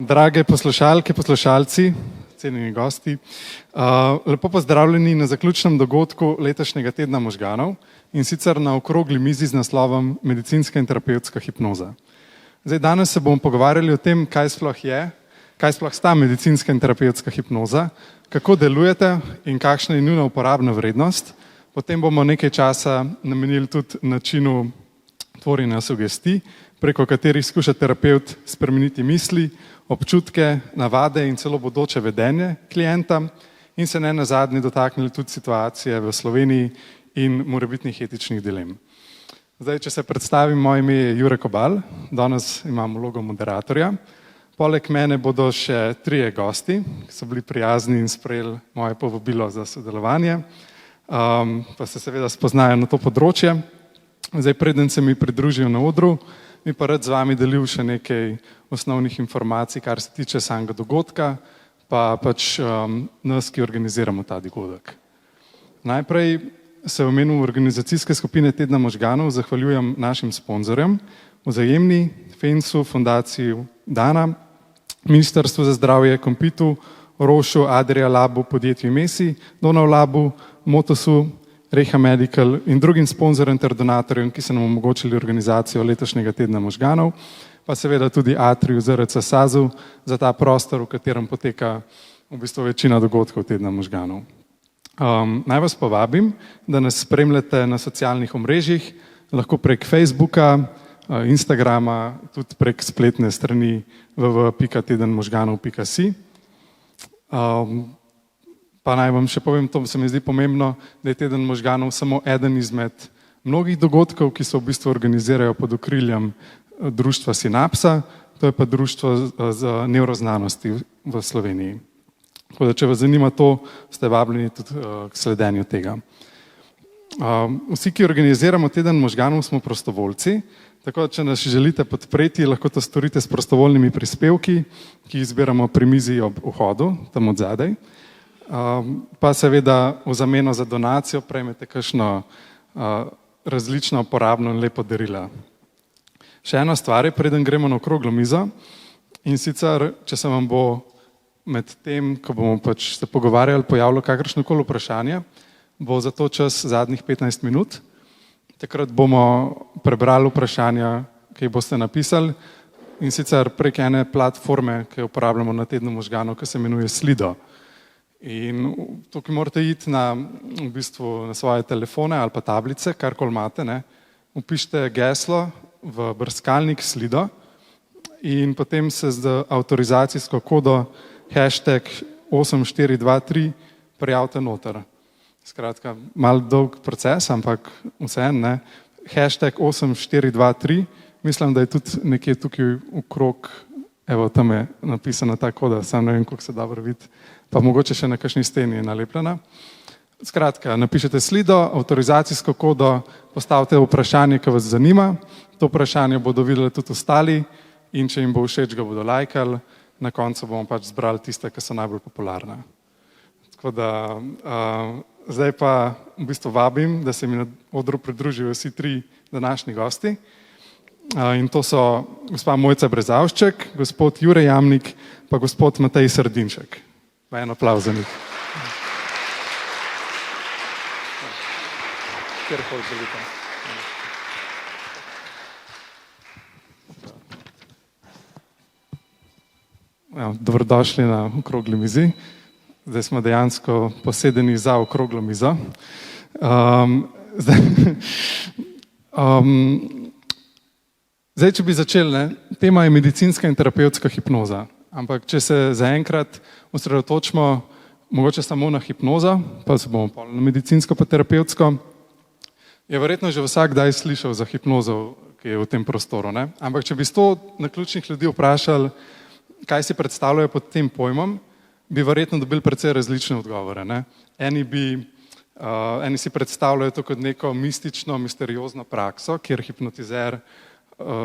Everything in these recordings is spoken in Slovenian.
Drage poslušalke, poslušalci, cenjeni gosti, lepo pozdravljeni na zaključnem dogodku letošnjega tedna možganov in sicer na okrogli mizi z naslovom Medicinska in terapevtska hipnoza. Danes se bomo pogovarjali o tem, kaj sploh sta medicinska in terapevtska hipnoza, kako delujete in kakšna je njuna uporabna vrednost. Potem bomo nekaj časa namenili tudi načinu tvorjenja sugestij, preko katerih skuša terapevt spremeniti misli, občutke, navade in celo bodoče vedenje klienta in se ne nazadnje dotaknili tudi situacije v Sloveniji in morebitnih etičnih dilem. Če se predstavim, moje ime je Jure Kobal, danes imam vlogo moderatorja. Poleg mene bodo še trije gosti, ki so bili prijazni in sprejeli moje povabilo za sodelovanje, pa se seveda spoznajo na to področje. Preden se mi pridružijo na odru, bi pa rad z vami delil še nekaj osnovnih informacij, kar se tiče samega dogodka, pa pač nas, ki organiziramo ta dogodek. Najprej se v imenu organizacijske skupine Tedna možganov zahvaljujem našim sponzorjem, Vzajemni, Fensu, Fundaciji Dana, Ministrstvu za zdravje, Kompitu, Rošu, Adria Labu, podjetju Mesi, Donau Labu, Motosu, Reha Medical in drugim sponzorjem ter donatorjem, ki so nam omogočili organizacijo letošnjega Tedna možganov, pa seveda tudi Atriju, ZRC SAZU za ta prostor, v katerem poteka v bistvu večina dogodkov Tedna možganov. Naj vas povabim, da nas spremljate na socialnih omrežjih, lahko prek Facebooka, Instagrama, tudi prek spletne strani www.tedenmožganov.si. Pa naj vam še povem, to se mi zdi pomembno, da je Teden možganov samo eden izmed mnogih dogodkov, ki se v bistvu organizirajo pod okriljem društva Sinapsa, to je pa društvo za nevroznanosti v Sloveniji. Tako da, če vas zanima to, ste vabljeni tudi k sledenju tega. Vsi, ki organiziramo Teden možganov, smo prostovoljci, tako da, če nas želite podpreti, lahko to storite s prostovoljnimi prispevki, ki jih zbiramo pri mizi ob vhodu, tam od zadaj. Pa seveda v zameno za donacijo prejmete kakšno različno uporabno in lepo darila. Še ena stvar je, preden gremo na okroglo mizo, in sicer, če se vam bo med tem, ko bomo pač se pogovarjali, pojavilo kakršnokoli vprašanje, bo za to čas zadnjih 15 minut. Takrat bomo prebrali vprašanja, ki jih boste napisali, in sicer prek ene platforme, ki jo uporabljamo na Tednu možganov, ki se imenuje Slido. In tukaj morate iti na svoje telefone ali pa tablice, karkoli imate, vpišite geslo v brskalnik Slido in potem se z avtorizacijsko kodo #8423 prijavite noter. Skratka, malo dolg proces, ampak vseeno, #8423, mislim, da je tudi nekje tukaj okrog, evo tam je napisana ta koda, sam ne vem, koliko se dobro vidi, pa mogoče še na kakšni steni je nalepljena. Skratka, napišete Slido, avtorizacijsko kodo, postavite vprašanje, ki vas zanima, to vprašanje bodo videli tudi ostali in če jim bo všeč, ga bodo lajkali, na koncu bomo pač zbrali tiste, ki so najbolj popularne. Tako da, zdaj pa v bistvu vabim, da se mi na odru pridružijo vsi tri današnji gosti. In to so gospa Mojca Brezavšček, gospod Jure Jamnik, pa gospod Matej Srdinšek. En aplavz za njih. Kjerkoli želite. Dobrodošli na okrogli mizi. Zdaj smo dejansko posedeni za okroglo mizo. Zdaj, če bi začeli, tema je medicinska in terapevtska hipnoza. Ampak, če se zaenkrat osredotočimo mogoče samo na hipnozo, pa se bomo pa na medicinsko pa terapevtsko, je verjetno že vsak kdaj slišal za hipnozo, ki je v tem prostoru. Ampak, če bi 100 naključnih ljudi vprašali, kaj si predstavljajo pod tem pojmom, bi verjetno dobili precej različne odgovore. Eni si predstavljajo to kot neko mistično, misteriozno prakso, kjer hipnotizer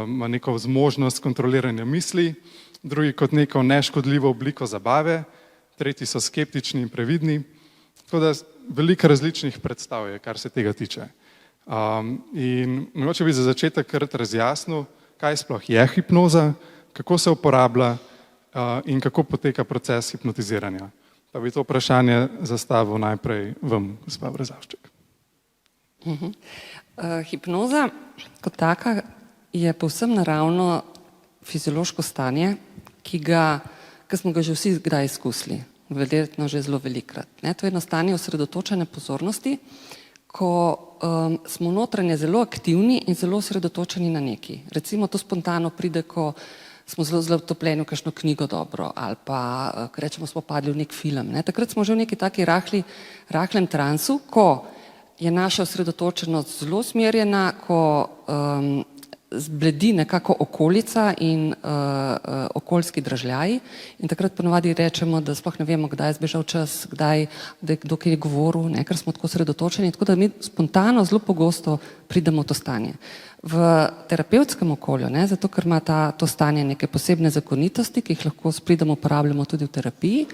ima neko zmožnost kontroliranja misli, drugi kot neko neškodljivo obliko zabave, tretji so skeptični in previdni. Tako da veliko različnih predstav je, kar se tega tiče. In mogoče bi za začetek razjasnil, kaj sploh je hipnoza, kako se uporablja in kako poteka proces hipnotiziranja. Pa bi to vprašanje zastavil najprej vam, gospa Brezavšček. Hipnoza kot taka je povsem naravno fiziološko stanje, ki smo ga že vsi kdaj izkusili, verjetno že zelo velikokrat. To je eno stanje osredotočene pozornosti, ko smo notranje zelo aktivni in zelo osredotočeni na nekaj. Recimo to spontano pride, ko smo zelo utopljeni v kakšno knjigo dobro ali pa, ko rečemo, smo padli v nek film. Takrat smo že v neki taki rahlem transu, ko je naša osredotočenost zelo usmerjena, ko zbledi nekako okolica in okoljski dražljaji in takrat ponovadi rečemo, da sploh ne vemo, kdaj je zbežal čas, kdaj je govoril, ker smo tako osredotočeni, tako da mi spontano zelo pogosto pridemo v to stanje. V terapevtskem okolju, zato ker ima to stanje neke posebne zakonitosti, ki jih lahko s pridom uporabljamo tudi v terapiji,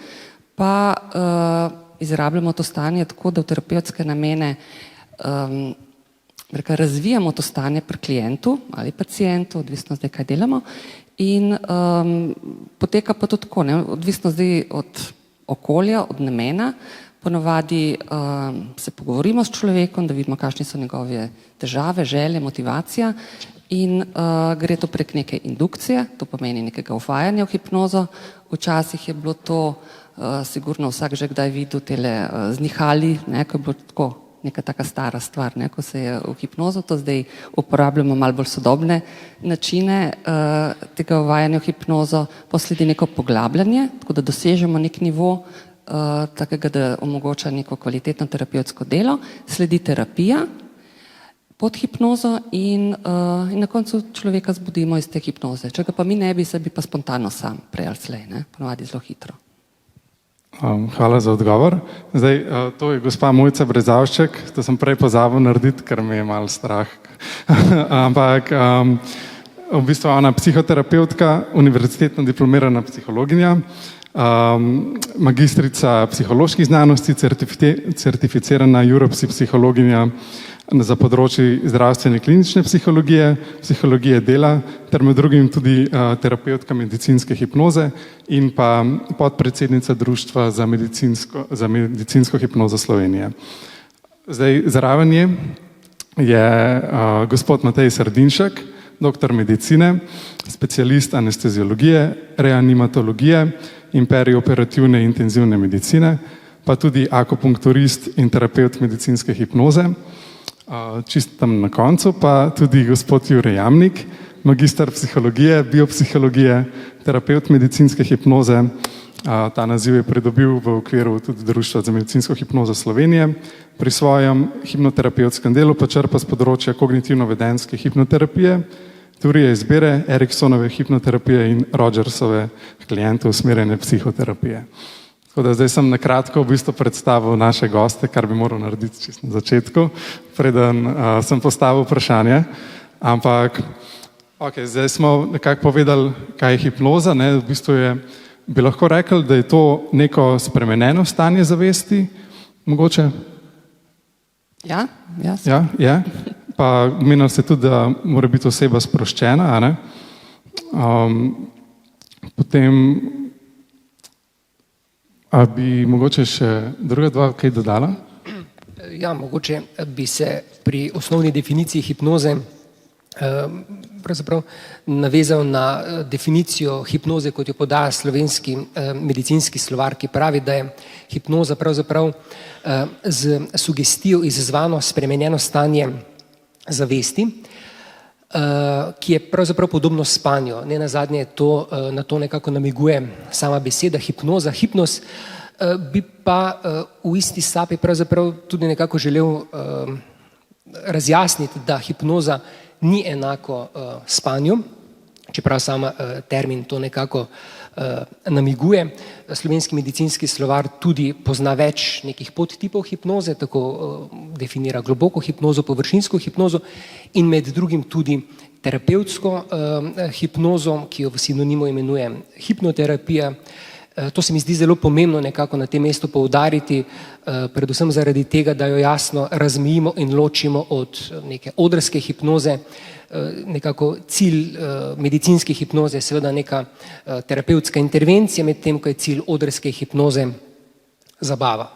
pa izrabljamo to stanje tako, da v terapevtske namene razvijamo to stanje pri klientu ali pacientu, odvisno zdaj, kaj delamo, in poteka pa to tako, odvisno zdaj od okolja, od namena. Ponovadi se pogovorimo s človekom, da vidimo, kakšne so njegove težave, želje, motivacija in gre to prek neke indukcije, to pomeni nekega uvajanja v hipnozo. Včasih je bilo to, sigurno vsak že kdaj videl tele znihali, ko je bilo tako neka taka stara stvar, ko se je v hipnozo, to zdaj uporabljamo malo bolj sodobne načine tega uvajanja v hipnozo, posledi neko poglabljanje, tako da dosežemo nek nivo takega, da omogoča neko kvalitetno terapevtsko delo, sledi terapija pod hipnozo in na koncu človeka zbudimo iz te hipnoze. Če ga pa mi ne bi, se bi pa spontano sam, prej ali slej, ponovadi zelo hitro. Hvala za odgovor. Zdaj, to je gospa Mojca Brezavšček, to sem prej pozabil narediti, ker me je malo strah. Ampak v bistvu ona psihoterapeutka, univerzitetno diplomirana psihologinja, magistrica psiholoških znanosti, certificirana Europsi psihologinja za področje zdravstvene klinične psihologije, psihologije dela, ter med drugim tudi terapeutka medicinske hipnoze in pa podpredsednica Društva za medicinsko hipnozo Slovenije. Zdaj, zraven je gospod Matej Srdinšek, doktor medicine, specialist anesteziologije, reanimatologije in perioperativne intenzivne medicine, pa tudi akupunkturist in terapeut medicinske hipnoze. Čisto tam na koncu pa tudi gospod Jure Jamnik, magister psihologije, biopsihologije, terapeut medicinske hipnoze. Ta naziv je pridobil v okviru tudi Društva za medicinsko hipnozo Slovenije. Pri svojem hipnoterapevtskem delu pa črpa z področja kognitivno-vedenske hipnoterapije, teorije izbire, Eriksonove hipnoterapije in Rogersove klientov usmerjene psihoterapije. Tako da zdaj sem na kratko v bistvu predstavil naše goste, kar bi moral narediti čisto na začetku, preden sem postavil vprašanje. Ampak, zdaj smo nekako povedali, kaj je hipnoza. V bistvu bi lahko rekli, da je to neko spremenjeno stanje zavesti, mogoče? Ja. Ja, je. Pa omenili ste tudi, da mora biti oseba sproščena, potem a bi mogoče še druga dva kaj dodala? Ja, mogoče bi se pri osnovni definiciji hipnoze pravzaprav navezal na definicijo hipnoze, kot jo podaja slovenski medicinski slovar, ki pravi, da je hipnoza pravzaprav z sugestijo izzvano spremenjeno stanje zavesti, ki je pravzaprav podobno spanju. Nenazadnje je to, na to nekako namiguje sama beseda hipnoza. Hipnoz bi pa v isti sapi pravzaprav tudi nekako želel razjasniti, da hipnoza ni enako spanju, čeprav sama termin to nekako namiguje. Slovenski medicinski slovar tudi pozna več nekih podtipov hipnoze, tako definira globoko hipnozo, površinsko hipnozo in med drugim tudi terapevtsko hipnozo, ki jo v sinonimu imenuje hipnoterapija, To se mi zdi zelo pomembno nekako na tem mestu poudariti, predvsem zaradi tega, da jo jasno razmejimo in ločimo od neke odrske hipnoze. Nekako cilj medicinske hipnoze je seveda neka terapevtska intervencija, medtem ko je cilj odrske hipnoze zabava.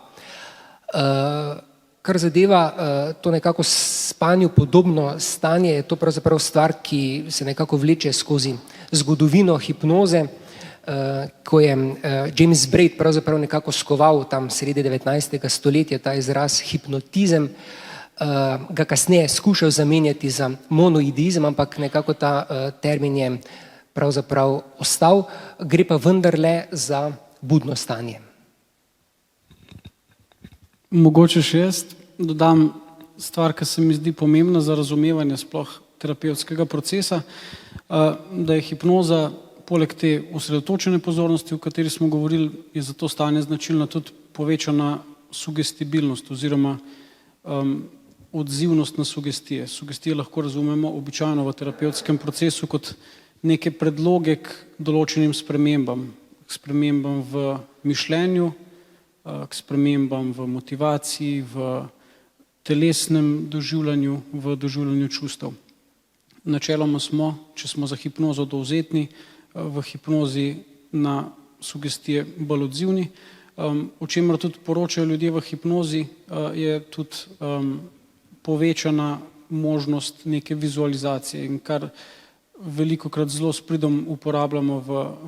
Kar zadeva to nekako spanju podobno stanje, je to pravzaprav stvar, ki se nekako vleče skozi zgodovino hipnoze, ko je James Braid pravzaprav nekako skoval tam sredi 19. stoletja ta izraz hipnotizem, ga kasneje skušal zamenjati za monoidizem, ampak nekako ta termin je pravzaprav ostal, gre pa vendarle za budno stanje. Mogoče še jaz dodam stvar, ki se mi zdi pomembna za razumevanje sploh terapevtskega procesa, da je hipnoza poleg te osredotočene pozornosti, o kateri smo govorili, je za to stanje značilna tudi povečana sugestibilnost oziroma odzivnost na sugestije. Sugestije lahko razumemo običajno v terapevtskem procesu kot neke predloge k določenim spremembam, k spremembam v mišljenju, k spremembam v motivaciji, v telesnem doživljanju, v doživljanju čustev. Načeloma smo, če smo za hipnozo dovzetni, v hipnozi na sugestije bolj odzivni. O čemer tudi poročajo ljudje v hipnozi, je tudi povečana možnost neke vizualizacije in kar velikokrat zelo s pridom uporabljamo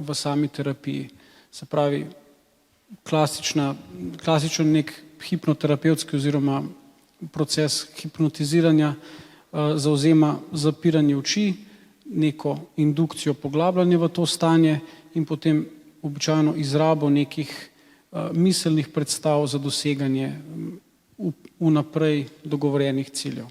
v sami terapiji. Se pravi, klasičen nek hipnoterapevtski oziroma proces hipnotiziranja zavzema zapiranje oči, neko indukcijo poglabljanja v to stanje in potem običajno izrabo nekih miselnih predstav za doseganje vnaprej dogovorjenih ciljev.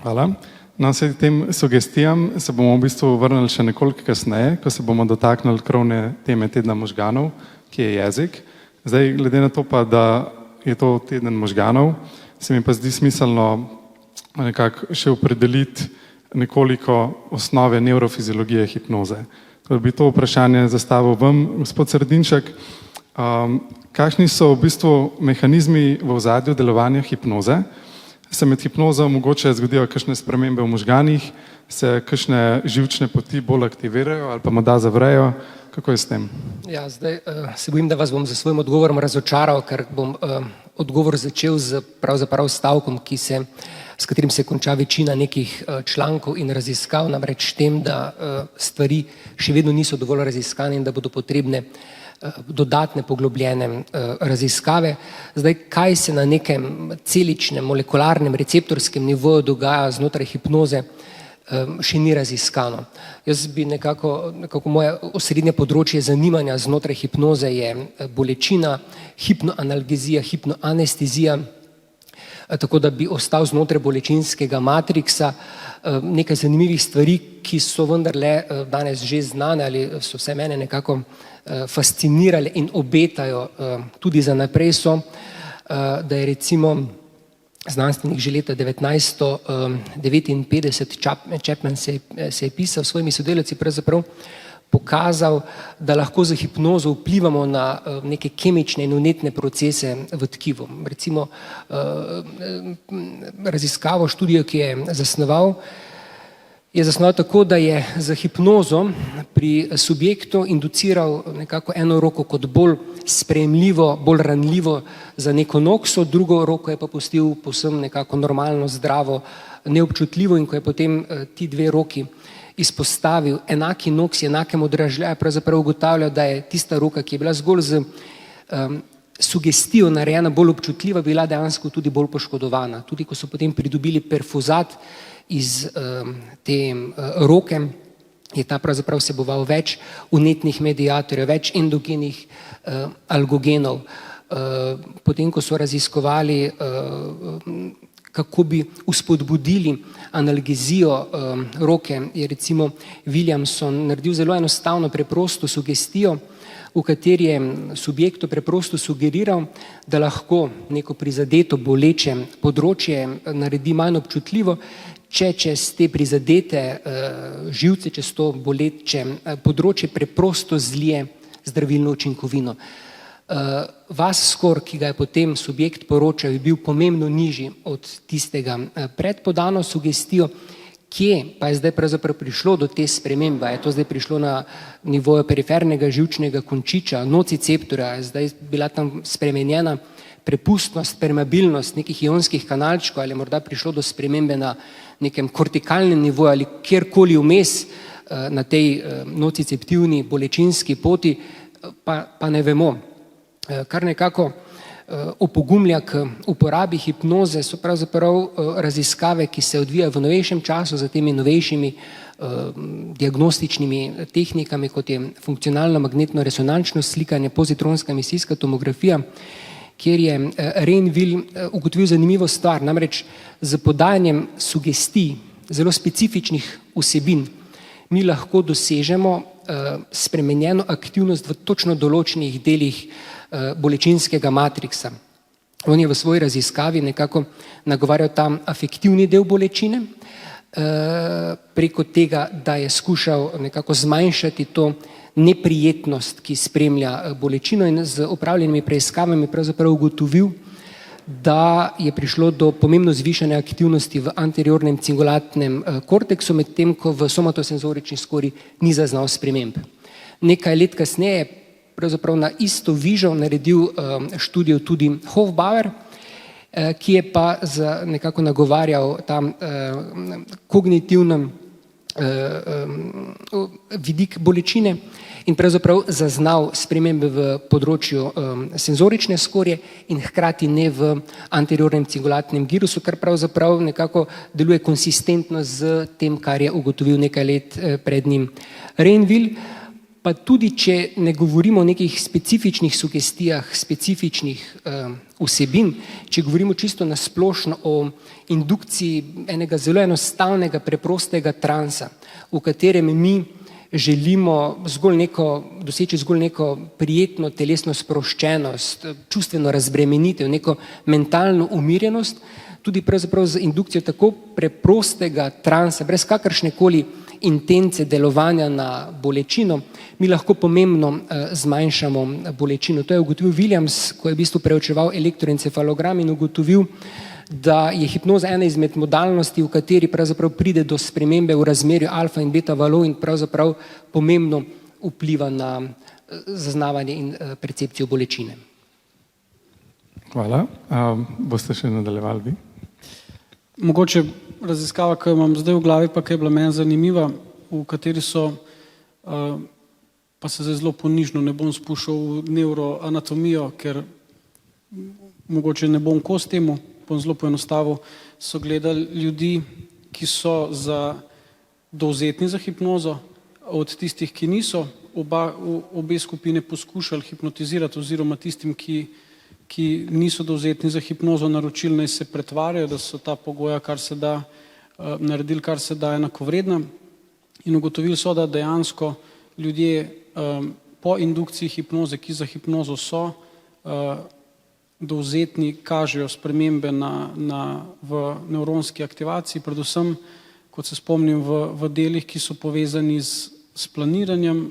Hvala. Na vsem tem sugestijam se bomo v bistvu vrnili še nekoliko kasneje, ko se bomo dotaknili krovne teme tedna možganov, ki je jezik. Zdaj, glede na to pa, da je to teden možganov, se mi pa zdi smiselno nekako še opredeliti nekoliko osnove nevrofiziologije hipnoze. Torej bi to vprašanje zastavil vam, gospod Sredinšek. Kakšni so v bistvu mehanizmi v ozadju delovanja hipnoze? Se med hipnozo mogoče zgodijo kakšne spremembe v možganih, se kakšne živčne poti bolj aktivirajo ali pa morda zavrejo? Kako je s tem? Ja, zdaj se bojim, da vas bom za svojim odgovorom razočaral, ker bom odgovor začel z pravzaprav stavkom, s katerim se konča večina nekih člankov in raziskav, namreč tem, da stvari še vedno niso dovolj raziskane in da bodo potrebne dodatne poglobljene raziskave. Zdaj, kaj se na nekem celičnem, molekularnem, receptorskem nivoju dogaja znotraj hipnoze, še ni raziskano. Jaz bi nekako moje osrednje področje zanimanja znotraj hipnoze je bolečina, hipnoanalgezija, hipnoanestezija, tako da bi ostal znotraj bolečinskega matriksa. Nekaj zanimivih stvari, ki so vendarle danes že znane ali so vse mene nekako fascinirale in obetajo tudi za naprej so, da je recimo znanstvenik že leta 1959, Chapman se je pisal s svojimi sodelavci pravzaprav pokazal, da lahko z hipnozo vplivamo na neke kemične in vnetne procese v tkivu. Recimo raziskavo, študijo, ki je zasnoval tako, da je za hipnozo pri subjektu induciral nekako eno roko kot bolj sprejemljivo, bolj ranljivo za neko nokso, drugo roko je pa pustil povsem nekako normalno, zdravo, neobčutljivo in ko je potem ti dve roki izpostavil enaki noksi, enakemu dražljaju, pravzaprav ugotavljal, da je tista roka, ki je bila zgolj z sugestijo narejena, bolj občutljiva, bila dejansko tudi bolj poškodovana. Tudi ko so potem pridobili perfuzat iz te roke, je ta pravzaprav vseboval več vnetnih mediatorjev, več endogenih algogenov. Potem, ko so raziskovali, kako bi uspodbudili analgezijo roke, je recimo Williamson naredil zelo enostavno, preprosto sugestijo, v kateri je subjektu preprosto sugeriral, da lahko neko prizadeto boleče področje naredi manj občutljivo, če čez te prizadete živce, čez to boleče področje preprosto zlije zdravilno učinkovino. Vas skor, ki ga je potem subjekt poročal, je bil pomembno nižji od tistega pred podano sugestijo. Kje pa je zdaj pravzaprav prišlo do te spremembe? Je to zdaj prišlo na nivoju perifernega živčnega končiča, nociceptorja, je zdaj bila tam spremenjena prepustnost, permeabilnost nekih ionskih kanalčkov, ali je morda prišlo do spremembe na nekem kortikalnem nivoju ali kjerkoli vmes na tej nociceptivni bolečinski poti, pa ne vemo. Kar nekako opogumlja k uporabi hipnoze so pravzaprav raziskave, ki se odvijajo v novejšem času za temi novejšimi diagnostičnimi tehnikami, kot je funkcionalno magnetno-resonančno slikanje, pozitronska emisijska tomografija, kjer je Rainville ugotovil zanimivo stvar, namreč z podajanjem sugestij, zelo specifičnih vsebin, mi lahko dosežemo spremenjeno aktivnost v točno določenih delih bolečinskega matriksa. On je v svoji raziskavi nekako nagovarjal tam afektivni del bolečine, preko tega, da je skušal nekako zmanjšati to neprijetnost, ki spremlja bolečino, in z opravljenimi preiskavami pravzaprav ugotovil, da je prišlo do pomembno zvišane aktivnosti v anteriornem cingulatnem korteksu, medtem ko v somatosenzorični skori ni zaznal sprememb. Nekaj let kasneje pravzaprav na isto vižo naredil študijo tudi Hofbauer, ki je pa nekako nagovarjal tam kognitivnem vidik bolečine in pravzaprav zaznal spremembe v področju senzorične skorje in hkrati ne v anteriornem cingulatnem girusu, kar pravzaprav nekako deluje konsistentno z tem, kar je ugotovil nekaj let pred njim Rainville. Pa tudi, če ne govorimo o nekih specifičnih sugestijah, specifičnih vsebin, če govorimo čisto nasplošno o indukciji enega zelo enostavnega, preprostega transa, v katerem mi želimo doseči zgolj neko prijetno telesno sproščenost, čustveno razbremenitev, neko mentalno umirjenost, tudi pravzaprav z indukcijo tako preprostega transa, brez kakršnekoli intence delovanja na bolečino, mi lahko pomembno zmanjšamo bolečino. To je ugotovil Williams, ko je v bistvu preučeval elektroencefalogram in ugotovil, da je hipnoza ena izmed modalnosti, v kateri pravzaprav pride do spremembe v razmerju alfa in beta valov in pravzaprav pomembno vpliva na zaznavanje in percepcijo bolečine. Hvala. Boste še nadaljevali vi? Mogoče raziskava, ki jo imam zdaj v glavi, pa ki je bila meni zanimiva, v kateri so, pa se zdaj zelo ponižno ne bom spuščal v neuroanatomijo, ker mogoče ne bom kos temu, bom zelo poenostavil, so gledali ljudi, ki so dovzetni za hipnozo, od tistih, ki niso, obe skupine poskušali hipnotizirati oziroma tistim, ki niso dovzetni za hipnozo, naročili naj se pretvarjajo, da so ta pogoja, kar se da, naredili, kar se da enakovredna, in ugotovili so, da dejansko ljudje po indukciji hipnoze, ki za hipnozo so dovzetni, kažejo spremembe v nevronski aktivaciji, predvsem, kot se spomnim, v delih, ki so povezani s planiranjem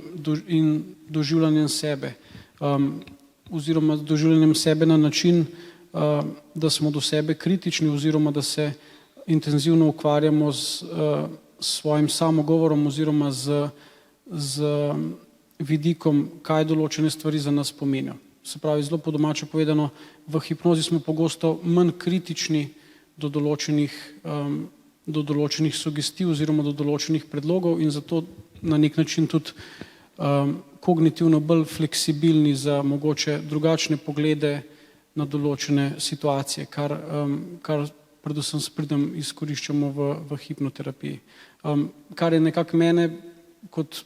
in doživljanjem sebe. Oziroma doživljanjem sebe na način, da smo do sebe kritični oziroma da se intenzivno ukvarjamo s svojim samogovorom oziroma z vidikom, kaj določene stvari za nas pomenijo. Se pravi, zelo po domače povedano, v hipnozi smo pogosto manj kritični do določenih sugestij oziroma do določenih predlogov in zato na nek način tudi kognitivno bolj fleksibilni za mogoče drugačne poglede na določene situacije, kar predvsem s pridom izkoriščamo v hipnoterapiji. Kar je nekako mene kot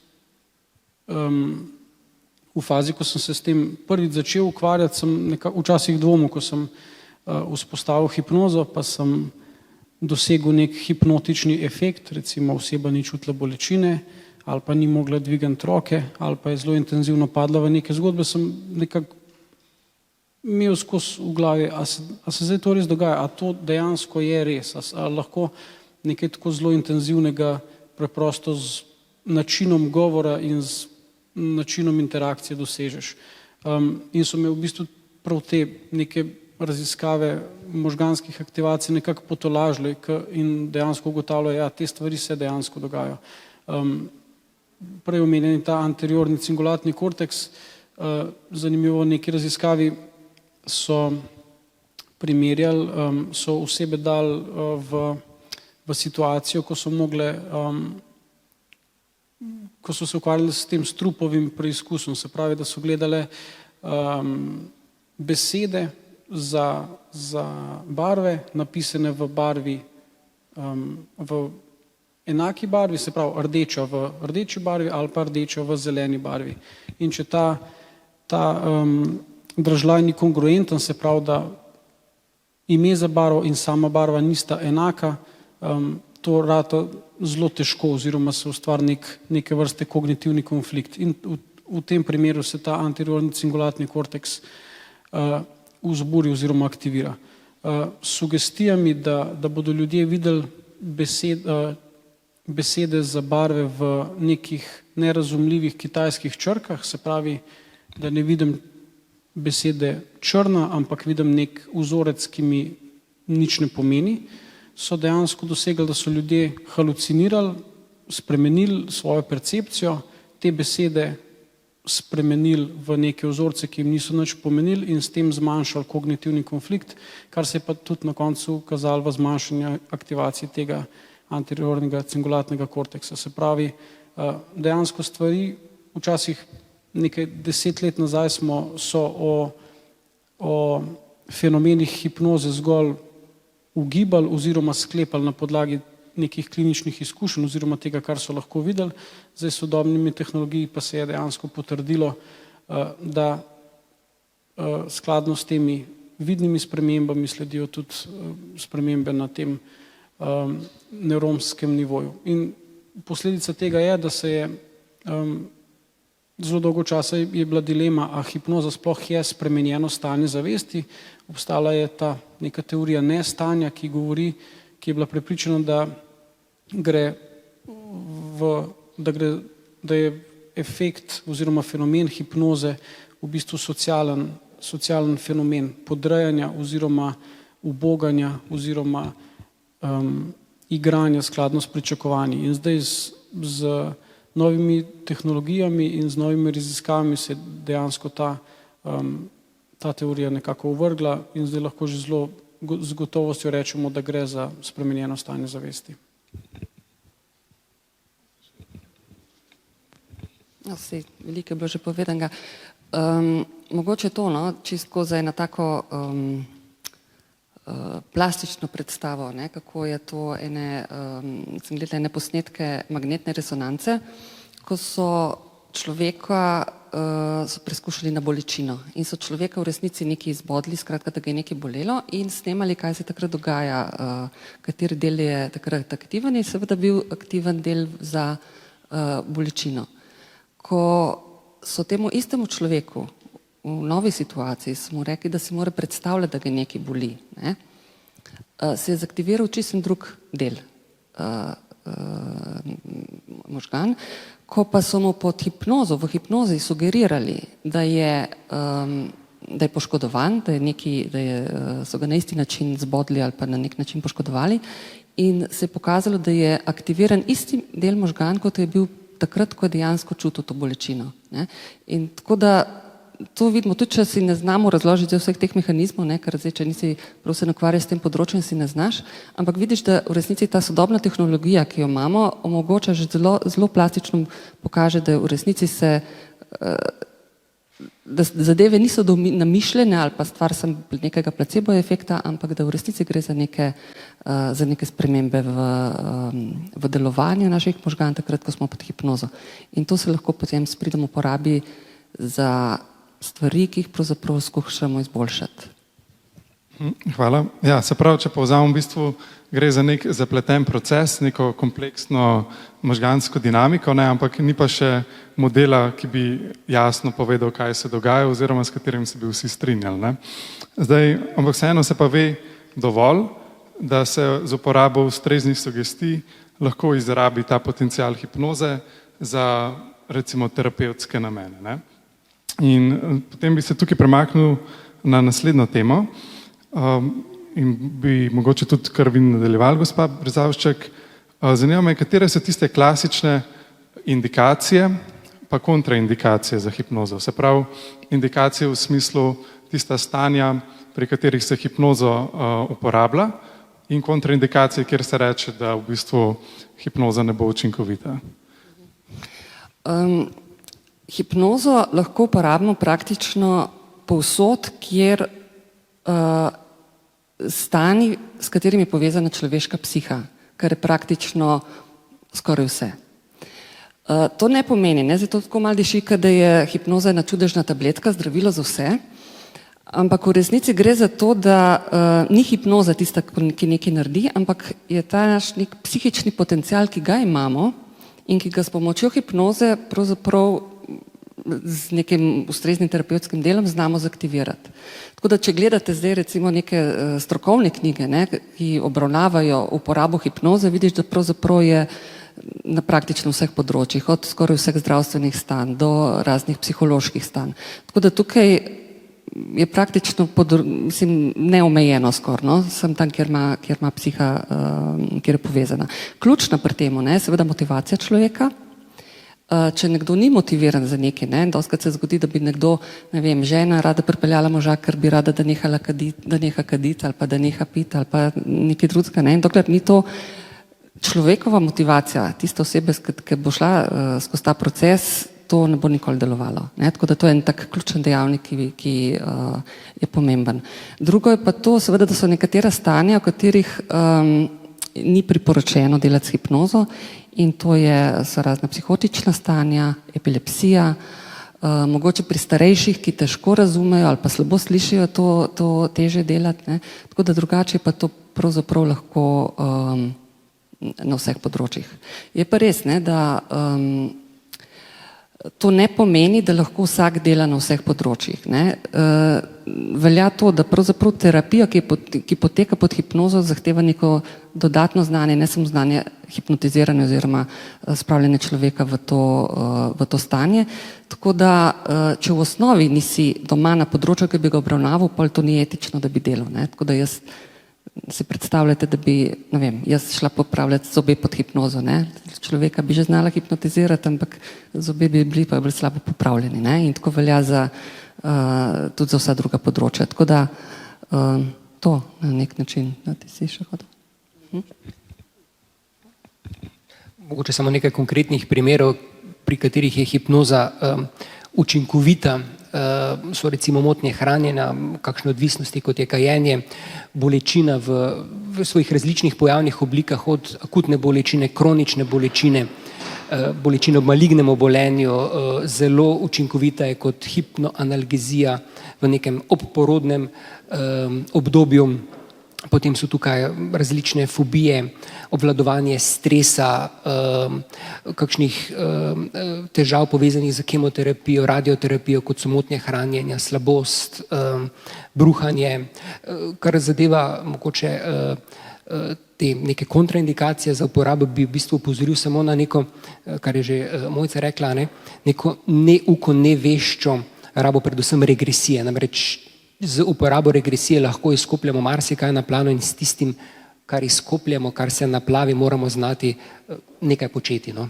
v fazi, ko sem se s tem prvič začel ukvarjati, sem včasih dvomil, ko sem vzpostavil hipnozo, pa sem dosegel nek hipnotični efekt, recimo oseba ni čutila bolečine, ali pa ni mogla dvigati roke, ali pa je zelo intenzivno padla v neke zgodbe, sem nekako imel skozi v glavi, a se zdaj to res dogaja, a to dejansko je res, a lahko nekaj tako zelo intenzivnega preprosto z načinom govora in z načinom interakcije dosežeš. In so me v bistvu prav te neke raziskave možganskih aktivacij nekako potolažile in dejansko ugotavljajo, ja, te stvari se dejansko dogajajo. Prej omenjeni ta anteriorni cingulatni korteks, zanimivo, v neki raziskavi so primerjali, so osebe dali v situacijo, ko so mogle, ko so se ukvarjali s tem strupovim preizkusom, se pravi, da so gledale besede za barve, napisane v barvi, v enaki barvi, se pravi rdeča v rdeči barvi ali pa rdeča v zeleni barvi. In če ta dražljaj ni kongruenten, se pravi, da ime za barvo in sama barva nista enaka, to rata zelo težko oziroma se ustvari neke vrste kognitivni konflikt. In v tem primeru se ta anteriorni cingulatni korteks vzburi oziroma aktivira. S sugestijami, da bodo ljudje videli besede za barve v nekih nerazumljivih kitajskih črkah, se pravi, da ne vidim besede črna, ampak vidim nek vzorec, ki mi nič ne pomeni, so dejansko dosegli, da so ljudje halucinirali, spremenili svojo percepcijo, te besede spremenili v neke vzorce, ki jim niso nič pomenili in s tem zmanjšali kognitivni konflikt, kar se je pa tudi na koncu kazalo v zmanjšanju aktivacije tega anteriornega cingulatnega korteksa. Se pravi, dejansko stvari, včasih nekaj 10 let nazaj so o fenomenih hipnoze zgolj ugibali oziroma sklepali na podlagi nekih kliničnih izkušenj oziroma tega, kar so lahko videli. Zdaj s sodobnimi tehnologiji pa se je dejansko potrdilo, da skladno s temi vidnimi spremembami sledijo tudi spremembe na tem nevronskem nivoju. In posledica tega je, da se je zelo dolgo časa je bila dilema, a hipnoza sploh je spremenjeno stanje zavesti. Obstala je ta neka teorija nestanja, ki je bila prepričana, da je efekt oziroma fenomen hipnoze v bistvu socialen fenomen podrejanja oziroma uboganja oziroma igranja skladno s pričakovanji. In zdaj z novimi tehnologijami in z novimi raziskavami se dejansko ta teorija nekako uvrgla in zdaj lahko že zelo z gotovostjo rečemo, da gre za spremenjeno stanje zavesti. Vse, veliko je bilo že povedanega. Mogoče to, čisto za eno tako plastično predstavo, kako je to sem gledala ene posnetke magnetne resonance, ko so človeka so preskušali na bolečino in so človeka v resnici nekaj izbodli, skratka, da ga je nekaj bolelo in snemali, kaj se takrat dogaja, kateri del je takrat aktiven in seveda bil aktiven del za bolečino. Ko so temu istemu človeku v novi situaciji smo rekli, da si mora predstavljati, da ga nekaj boli, se je zaktiviral čisto drug del možgan. Ko pa so mu pod hipnozo, v hipnozi sugerirali, da je poškodovan, so ga na isti način zbodli ali pa na nek način poškodovali in se je pokazalo, da je aktiviran isti del možgan, kot je bil takrat, ko je dejansko čutil to bolečino. In tako da to vidimo, tudi če si ne znamo razložiti vseh teh mehanizmov, ker zdaj, če nisi prav se ukvarjal s tem področjem, si ne znaš, ampak vidiš, da v resnici ta sodobna tehnologija, ki jo imamo, omogoča že zelo plastično pokaže, da v resnici da zadeve niso namišljene ali pa stvar nekega placebo efekta, ampak da v resnici gre za neke spremembe v delovanju naših možganov takrat, ko smo pod hipnozo. In to se lahko potem s pridom uporabi za stvari, ki jih pravzaprav skušamo izboljšati. Hvala. Ja, se pravi, če povzamem, v bistvu gre za nek zapleten proces, neko kompleksno možgansko dinamiko, ampak ni pa še modela, ki bi jasno povedal, kaj se dogaja oziroma s katerim se bi vsi strinjali. Ampak vseeno se pa ve dovolj, da se z uporabo ustreznih sugestij lahko izrabi ta potencial hipnoze za recimo terapevtske namene. Ne? In potem bi se tukaj premaknil na naslednjo temo in bi mogoče tudi kar vi nadaljeval, gospa Brezavšček. Zanima me, katere so tiste klasične indikacije pa kontraindikacije za hipnozo. Se pravi, indikacije v smislu tista stanja, pri katerih se hipnozo uporablja, in kontraindikacije, kjer se reče, da v bistvu hipnoza ne bo učinkovita. Hipnozo lahko uporabimo praktično povsod, kjer stanji, s katerimi je povezana človeška psiha, kar je praktično skoraj vse. To ne pomeni, ne, zato tako malo diši, da je hipnoza ena čudežna tabletka, zdravilo za vse, ampak v resnici gre za to, da ni hipnoza tista, ki nekaj naredi, ampak je ta naš nek psihični potencial, ki ga imamo in ki ga s pomočjo hipnoze pravzaprav z nekim ustreznim terapevtskim delom znamo zaktivirati. Tako da, če gledate zdaj recimo neke strokovne knjige, ne, ki obravnavajo uporabo hipnoze, vidiš, da pravzaprav je na praktično vseh področjih, od skoraj vseh zdravstvenih stanj do raznih psiholoških stanj. Tako da tukaj je praktično neomejeno skoraj, no? Sem tam, kjer ima psiha, kjer je povezana. Ključna pri temu, ne, seveda motivacija človeka. Če nekdo ni motiviran za nekaj, ne, dostikrat se zgodi, da bi nekdo, ne vem, žena rada pripeljala moža, ker bi rada, da neha kaditi ali pa da neha piti ali pa nekaj drugega, ne, in dokler ni to človekova motivacija, tiste osebe, ki bo šla skozi ta proces, to ne bo nikoli delovalo. Ne? Tako da to je en tak ključen dejavnik, ki je pomemben. Drugo je pa to, seveda, da so nekatera stanja, v katerih ni priporočeno delati s hipnozo, in to so razna psihotična stanja, epilepsija, mogoče pri starejših, ki težko razumejo ali pa slabo slišijo, to teže delati, ne? Tako da drugače pa to pravzaprav lahko na vseh področjih. Je pa res, ne, da to ne pomeni, da lahko vsak dela na vseh področjih. Ne. Velja to, da pravzaprav terapija, ki poteka pod hipnozo, zahteva neko dodatno znanje, ne samo znanje hipnotiziranja oziroma spravljanja človeka v to stanje. Tako da, če v osnovi nisi doma na področju, ki bi ga obravnaval, potem to ni etično, da bi delal. Ne. Tako da jaz si predstavljate, da bi, ne vem, jaz šla popravljati zobe pod hipnozo, ne. Človeka bi že znala hipnotizirati, ampak zobe bi bili pa bolj slabo popravljeni, ne. In tako velja tudi za vsa druga področja. Tako da to na nek način, da ti si še hodil. Mogoče samo nekaj konkretnih primerov, pri katerih je hipnoza učinkovita, so recimo motnje hranjenja, kakšne odvisnosti, kot je kajenje, bolečina v svojih različnih pojavnih oblikah, od akutne bolečine, kronične bolečine, bolečine ob malignem obolenju, zelo učinkovita je kot hipnoanalgezija v nekem obporodnem obdobju. Potem so tukaj različne fobije, obvladovanje stresa, kakšnih težav povezanih z kemoterapijo, radioterapijo, kot so motnje hranjenja, slabost, bruhanje, kar zadeva mogoče te neke kontraindikacije za uporabo, bi v bistvu opozoril samo na neko, kar je že Mojca rekla, neko neuko, neveščo rabo predvsem regresije. Namreč z uporabo regresije lahko izkopljamo marsikaj na plano in s tistim, kar izkopljamo, kar se naplavi, moramo znati nekaj početi. No?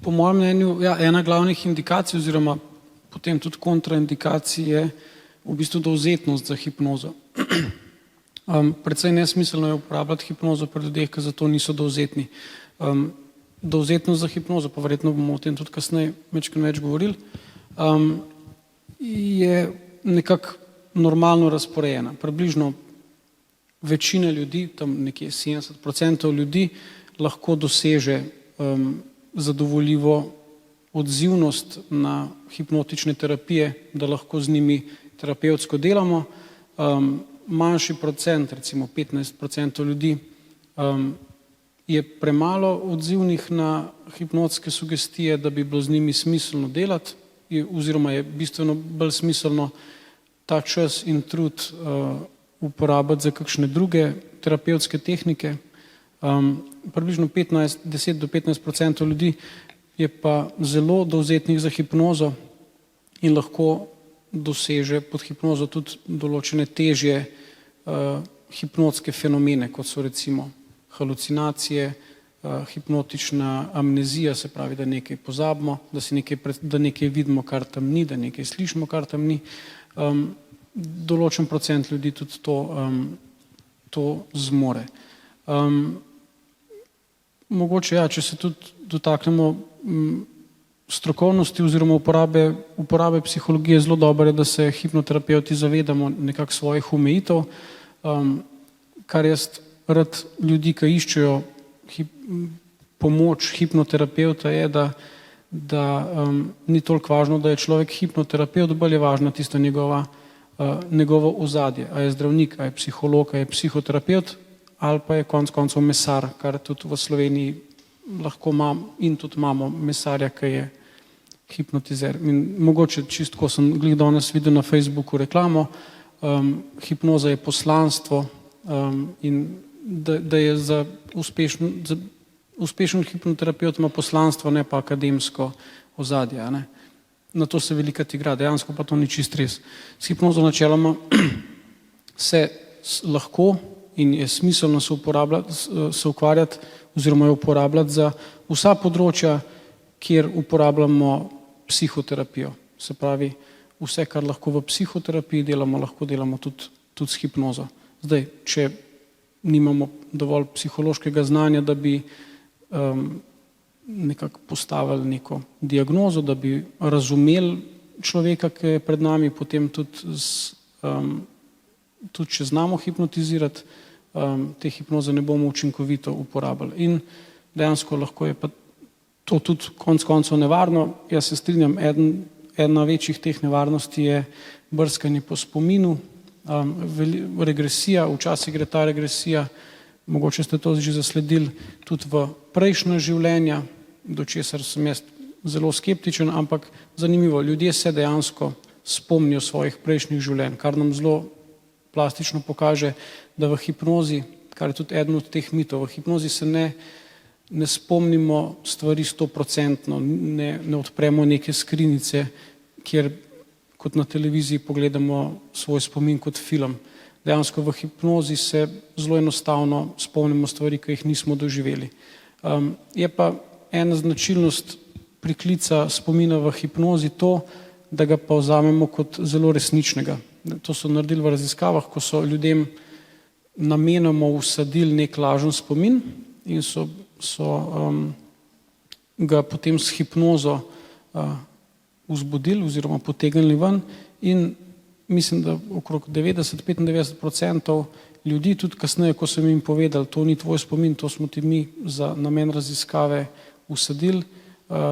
Po mojem mnenju, ja, ena glavnih indikacij oziroma potem tudi kontraindikacij je v bistvu dovzetnost za hipnozo. Predvsej nesmiselno je uporabljati hipnozo pri ljudeh, ki za to niso dovzetni. Dovzetnost za hipnozo, pa verjetno bomo o tem tudi kasneje več govorili, je nekako normalno razporejena. Približno večina ljudi, tam nekje 70% ljudi, lahko doseže zadovoljivo odzivnost na hipnotične terapije, da lahko z njimi terapevtsko delamo. Manjši procent, recimo 15% ljudi, je premalo odzivnih na hipnotske sugestije, da bi bilo z njimi smiselno delati, oziroma je bistveno bolj smiselno ta čas in trud uporabiti za kakšne druge terapevtske tehnike. Približno 10 do 15% ljudi je pa zelo dovzetnih za hipnozo in lahko doseže pod hipnozo tudi določene težje hipnotske fenomene, kot so recimo halucinacije, hipnotična amnezija, se pravi, da nekaj pozabimo, da nekaj vidimo, kar tam ni, da nekaj slišimo, kar tam ni. Določen procent ljudi tudi to zmore. Mogoče, ja, če se tudi dotaknemo strokovnosti oziroma uporabe psihologije, zelo dobro je, da se hipnoterapeuti zavedamo nekako svojih omejitev, kar jaz rad ljudi, ki iščejo pomoč hipnoterapeuta, je, da ni toliko važno, da je človek hipnoterapeut, bolj je važna tista njegovo ozadje, a je zdravnik, a je psiholog, a je psihoterapeut, ali pa je konec koncev mesar, kar tudi v Sloveniji lahko in tudi imamo mesarja, ki je hipnotizer. In mogoče čisto, ko sem glih danes videl na Facebooku reklamo, hipnoza je poslanstvo in da je za uspešen hipnoterapeut ima poslanstvo, ne pa akademsko ozadje. Ne? Na to se velikokrat igra, dejansko pa to ni čist res. S hipnozo načeloma se lahko in je smiselno se ukvarjati oziroma jo uporabljati za vsa področja, kjer uporabljamo psihoterapijo. Se pravi, vse, kar lahko v psihoterapiji delamo, lahko delamo tudi s hipnozo. Zdaj, če nimamo dovolj psihološkega znanja, da bi nekako postavili neko diagnozo, da bi razumeli človeka, ki je pred nami, potem tudi če znamo hipnotizirati, te hipnoze ne bomo učinkovito uporabljali. In dejansko lahko je pa to tudi konec koncev nevarno. Jaz se strinjam, ena večjih teh nevarnosti je brskanje po spominu, regresija, včasih gre ta regresija, mogoče ste to že zasledili, tudi v prejšnja življenja, do česar sem jaz zelo skeptičen, ampak zanimivo, ljudje se dejansko spomnijo svojih prejšnjih življenj, kar nam zelo plastično pokaže, da v hipnozi, kar je tudi eden od teh mitov, v hipnozi se ne spomnimo stvari 100%, ne odpremo neke skrinjice, kjer kot na televiziji pogledamo svoj spomin kot film. Dejansko v hipnozi se zelo enostavno spomnimo stvari, ki jih nismo doživeli. Je pa ena značilnost priklica spomina v hipnozi to, da ga pa vzamemo kot zelo resničnega. To so naredili v raziskavah, ko so ljudem namenoma vsadili nek lažen spomin in so ga potem s hipnozo vzbudili oziroma potegnili ven in mislim, da okrog 90-95% ljudi, tudi kasneje, ko sem jim povedal, to ni tvoj spomin, to smo ti mi za namen raziskave vsadili,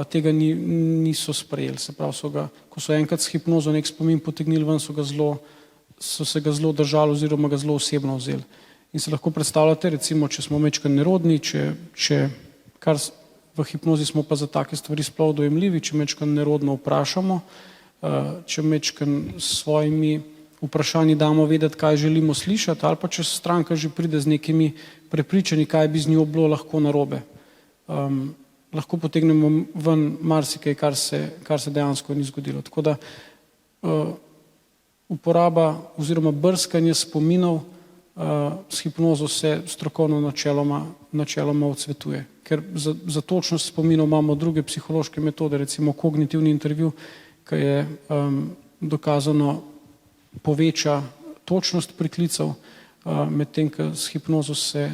tega niso sprejeli. Se pravi, ko so enkrat s hipnozo nek spomin potegnili ven, so se ga zelo držali oziroma ga zelo osebno vzeli. In se lahko predstavljate, recimo, če smo majčkeno nerodni, kar v hipnozi smo pa za take stvari sploh dojemljivi, če majčkeno nerodno vprašamo, če majčkeno s svojimi vprašanji damo vedeti, kaj želimo slišati, ali pa če stranka že pride z nekimi prepričanji, kaj bi z njo bilo lahko narobe. Lahko potegnemo ven marsikaj, kar se dejansko ni zgodilo. Tako da uporaba oziroma brskanje spominov s hipnozo se strokovno načeloma odsvetuje. Ker za točnost spominov imamo druge psihološke metode, recimo kognitivni intervju, ki je dokazano poveča točnost priklicev, medtem ko s hipnozo se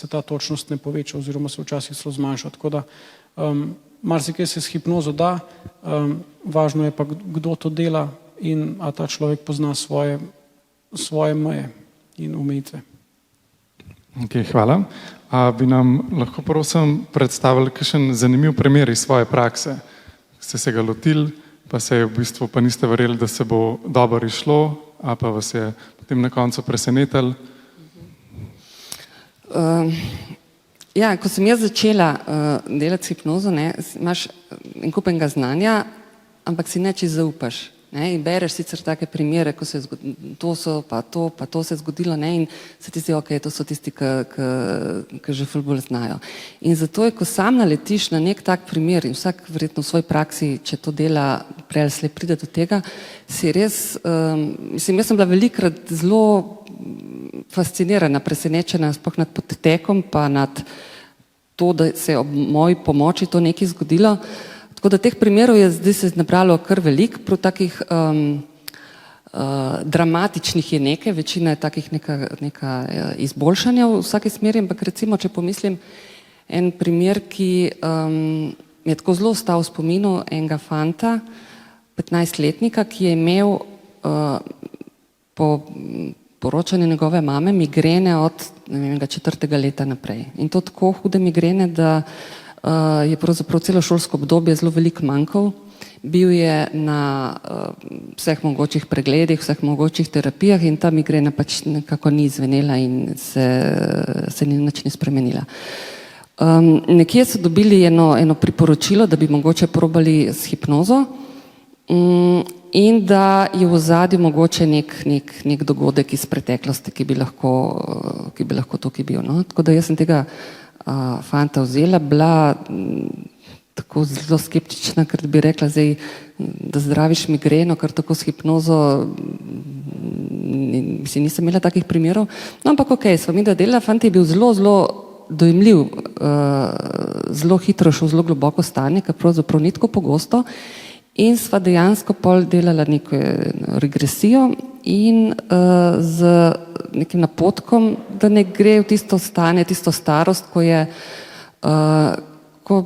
ta točnost ne poveča oziroma se včasih celo zmanjša. Tako da marsikaj se s hipnozo da, važno je pa, kdo to dela in a ta človek pozna svoje meje in omejitve. Okay, hvala. Bi nam lahko prosim predstavili kakšen zanimiv primer iz svoje prakse? Ste se ga lotili, pa se je v bistvu pa niste verjeli, da se bo dobro išlo, a pa vas je potem na koncu presenetili? Ja, ko sem jaz začela delati s hipnozo, imaš en kup enega znanja, ampak si ne čisto zaupaš. Ne? In bereš sicer take primere, ko se je to so, pa to se je zgodilo, ne? In se ti zdi, ok, to so tisti, ki že ful bolj znajo. In zato je, ko sam naletiš na nek tak primer in vsak verjetno v svoji praksi, če to dela, prej ali slej pride do tega, si res, mislim, jaz sem bila velikrat zelo fascinirana, presenečena sploh nad podtekom, pa nad to, da se je ob moji pomoči to nekaj zgodilo. Tako da teh primerov je zdaj se nabralo kar veliko, prav takih dramatičnih je nekaj, večina je takih neka izboljšanja v vsaki smeri, ampak recimo, če pomislim en primer, ki je tako zelo ostal v spominu enega fanta, 15-letnika, ki je imel po poročanju njegove mame migrene od 4. leta naprej. In to tako hude migrene, da je pravzaprav celo šolsko obdobje zelo veliko manjkal. Bil je na vseh mogočih pregledih, vseh mogočih terapijah in ta migrena pač nekako ni izvenela in se ni nič ni spremenila. Nekje so dobili eno priporočilo, da bi mogoče probali s hipnozo in da je v ozadju mogoče nek dogodek iz preteklosti, ki bi lahko tukaj bil. No? Tako da jaz sem tega fanta vzela, bila tako zelo skeptična, ker bi rekla zdaj, da zdraviš migreno, kar tako s hipnozo, nisem imela takih primerov, no ampak ok, sva mi da delala, fant je bil zelo dojemljiv, zelo hitro šel v zelo globoko stanje, kar pravzaprav ni tako pogosto in sva dejansko pol delala neko regresijo in z nekim napotkom, da ne gre v tisto stanje, tisto starost, ko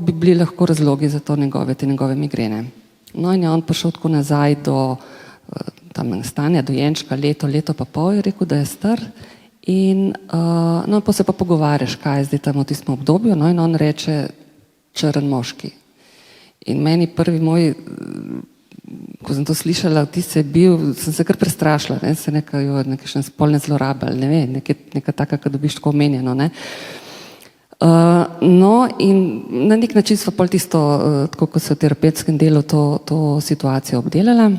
bi bili lahko razlogi za to te njegove migrene. No in je on prišel tako nazaj do tam stanja dojenčka, leto pa pol, je rekel, da je star in no pa se pa pogovarjaš, kaj je zdaj tam v tistem obdobju, no in on reče črn moški. In meni prvi moj, ko sem to slišala, vtis je bil, sem se kar prestrašila, se nekaj spolne zlorabe ali ne vem, neka taka, kad dobiš tako omenjeno, ne. No in na nek način sva pol tisto, tako kot se v terapevtskem delu to situacijo obdelala,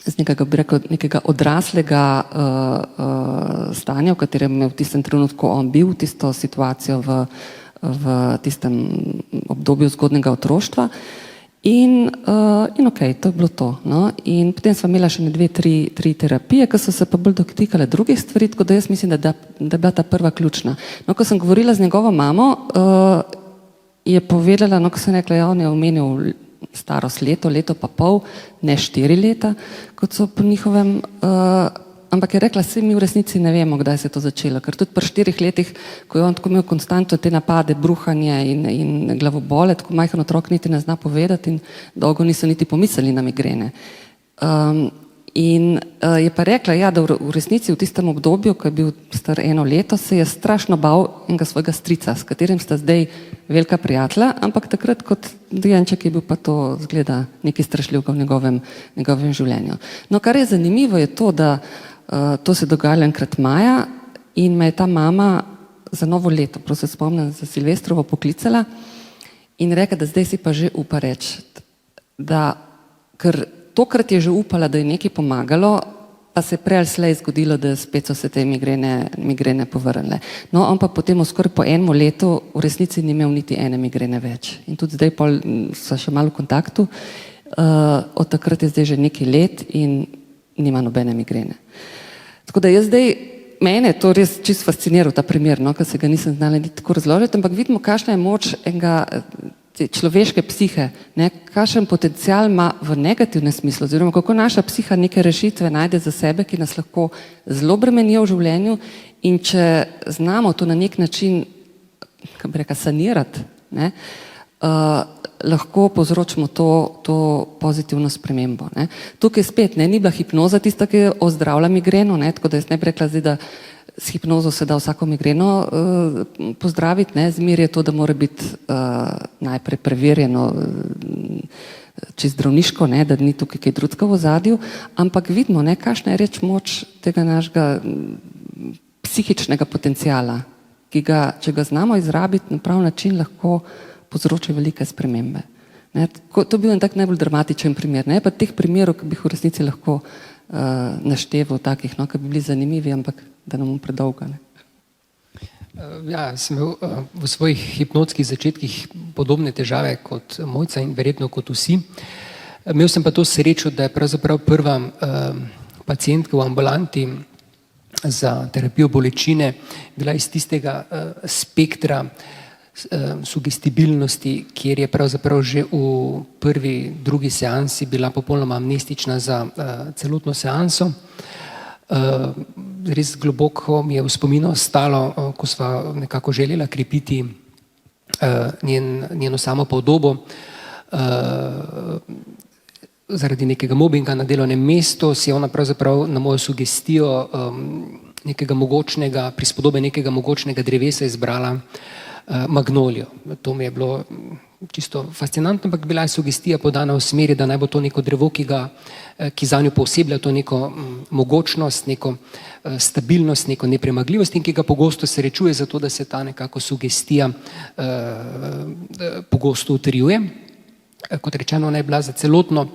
z nekega odraslega stanja, v katerem je v tistem trenutku on bil, tisto situacijo v tistem obdobju zgodnega otroštva in ok, to je bilo to. No? In potem sva imela še 2-3 terapije, ki so se pa bolj dotikale drugih stvari, tako da jaz mislim, da je bila ta prva ključna. No, ko sem govorila z njegovo mamo, je povedala, no, ko sem rekla, ja, on je omenil starost leto pa pol, ne 4 leta, kot so po njihovem, ampak je rekla, saj mi v resnici ne vemo, kdaj se je to začelo, ker tudi pri 4 letih, ko je on tako imel konstantno te napade, bruhanje in glavobole, tako majhen otrok niti ne zna povedati in dolgo niso niti pomislili na migrene. In je pa rekla, ja, da v resnici v tistem obdobju, ko je bil star 1 leto, se je strašno bal enega svojega strica, s katerim sta zdaj velika prijatelja, ampak takrat kot dojenček je bil pa to zgleda nekaj strašljivega v njegovem življenju. No, kar je zanimivo je to, da to se dogajalo enkrat maja in me je ta mama za novo leto, prav se spomnim, za Silvestrovo poklicala in rekla, da zdaj si pa že upa reči, da ker tokrat je že upala, da je nekaj pomagalo, pa se je prej ali slej zgodilo, da spet so se te migrene povrnile. No, on pa potem skoraj po 1 letu v resnici ni imel niti ene migrene več. In tudi zdaj pol sva še malo v kontaktu, od takrat je zdaj že nekaj let in nima nobene migrene. Tako da jaz zdaj, mene je to res čisto fasciniral ta primer, no, ker se ga nisem znala niti tako razložiti, ampak vidimo, kakšna je moč človeške psihe, kakšen potencial ima v negativnem smislu, oziroma kako naša psiha neke rešitve najde za sebe, ki nas lahko zelo bremenijo v življenju in če znamo to na nek način, kako bi rekla, sanirati, lahko povzročimo to pozitivno spremembo. Tukaj spet ni bila hipnoza tista, ki je ozdravila migreno, tako da jaz ne bi rekla zdaj, da s hipnozo se da vsako migreno pozdraviti, zmer je to, da mora biti najprej preverjeno čisto zdravniško, da ni tukaj kaj drugega v ozadju, ampak vidimo, kakšna je reč moč tega našega psihičnega potencijala, ki ga, če ga znamo izrabiti na prav način, lahko povzroči velike spremembe. Ne, to je bil en tak najbolj dramatičen primer. Ne, pa teh primerov, ki bi jih v resnici lahko našteval takih, no, ki bi bili zanimivi, ampak da nam predolga. Ne. Ja, sem imel v svojih hipnotskih začetkih podobne težave kot Mojca in verjetno kot vsi. Imel sem pa to srečo, da je pravzaprav prva pacientka v ambulanti za terapijo bolečine bila iz tistega spektra sugestibilnosti, kjer je pravzaprav že v prvi, drugi seansi bila popolnoma amnestična za celotno seanso. Res globoko mi je v spominu ostalo, ko sva nekako želela krepiti njeno samo podobo. Zaradi nekega mobinga na delovnem mestu si je ona pravzaprav na mojo sugestijo prispodobe nekega mogočnega drevesa izbrala magnolijo. To mi je bilo čisto fascinantno, ampak bila je sugestija podana v smeri, da naj bo to neko drevo, ki zanjo pooseblja to neko mogočnost, neko stabilnost, neko nepremagljivost in ki ga pogosto srečuje, zato da se ta nekako sugestija pogosto utrjuje. Kot rečeno, ona je bila za celotno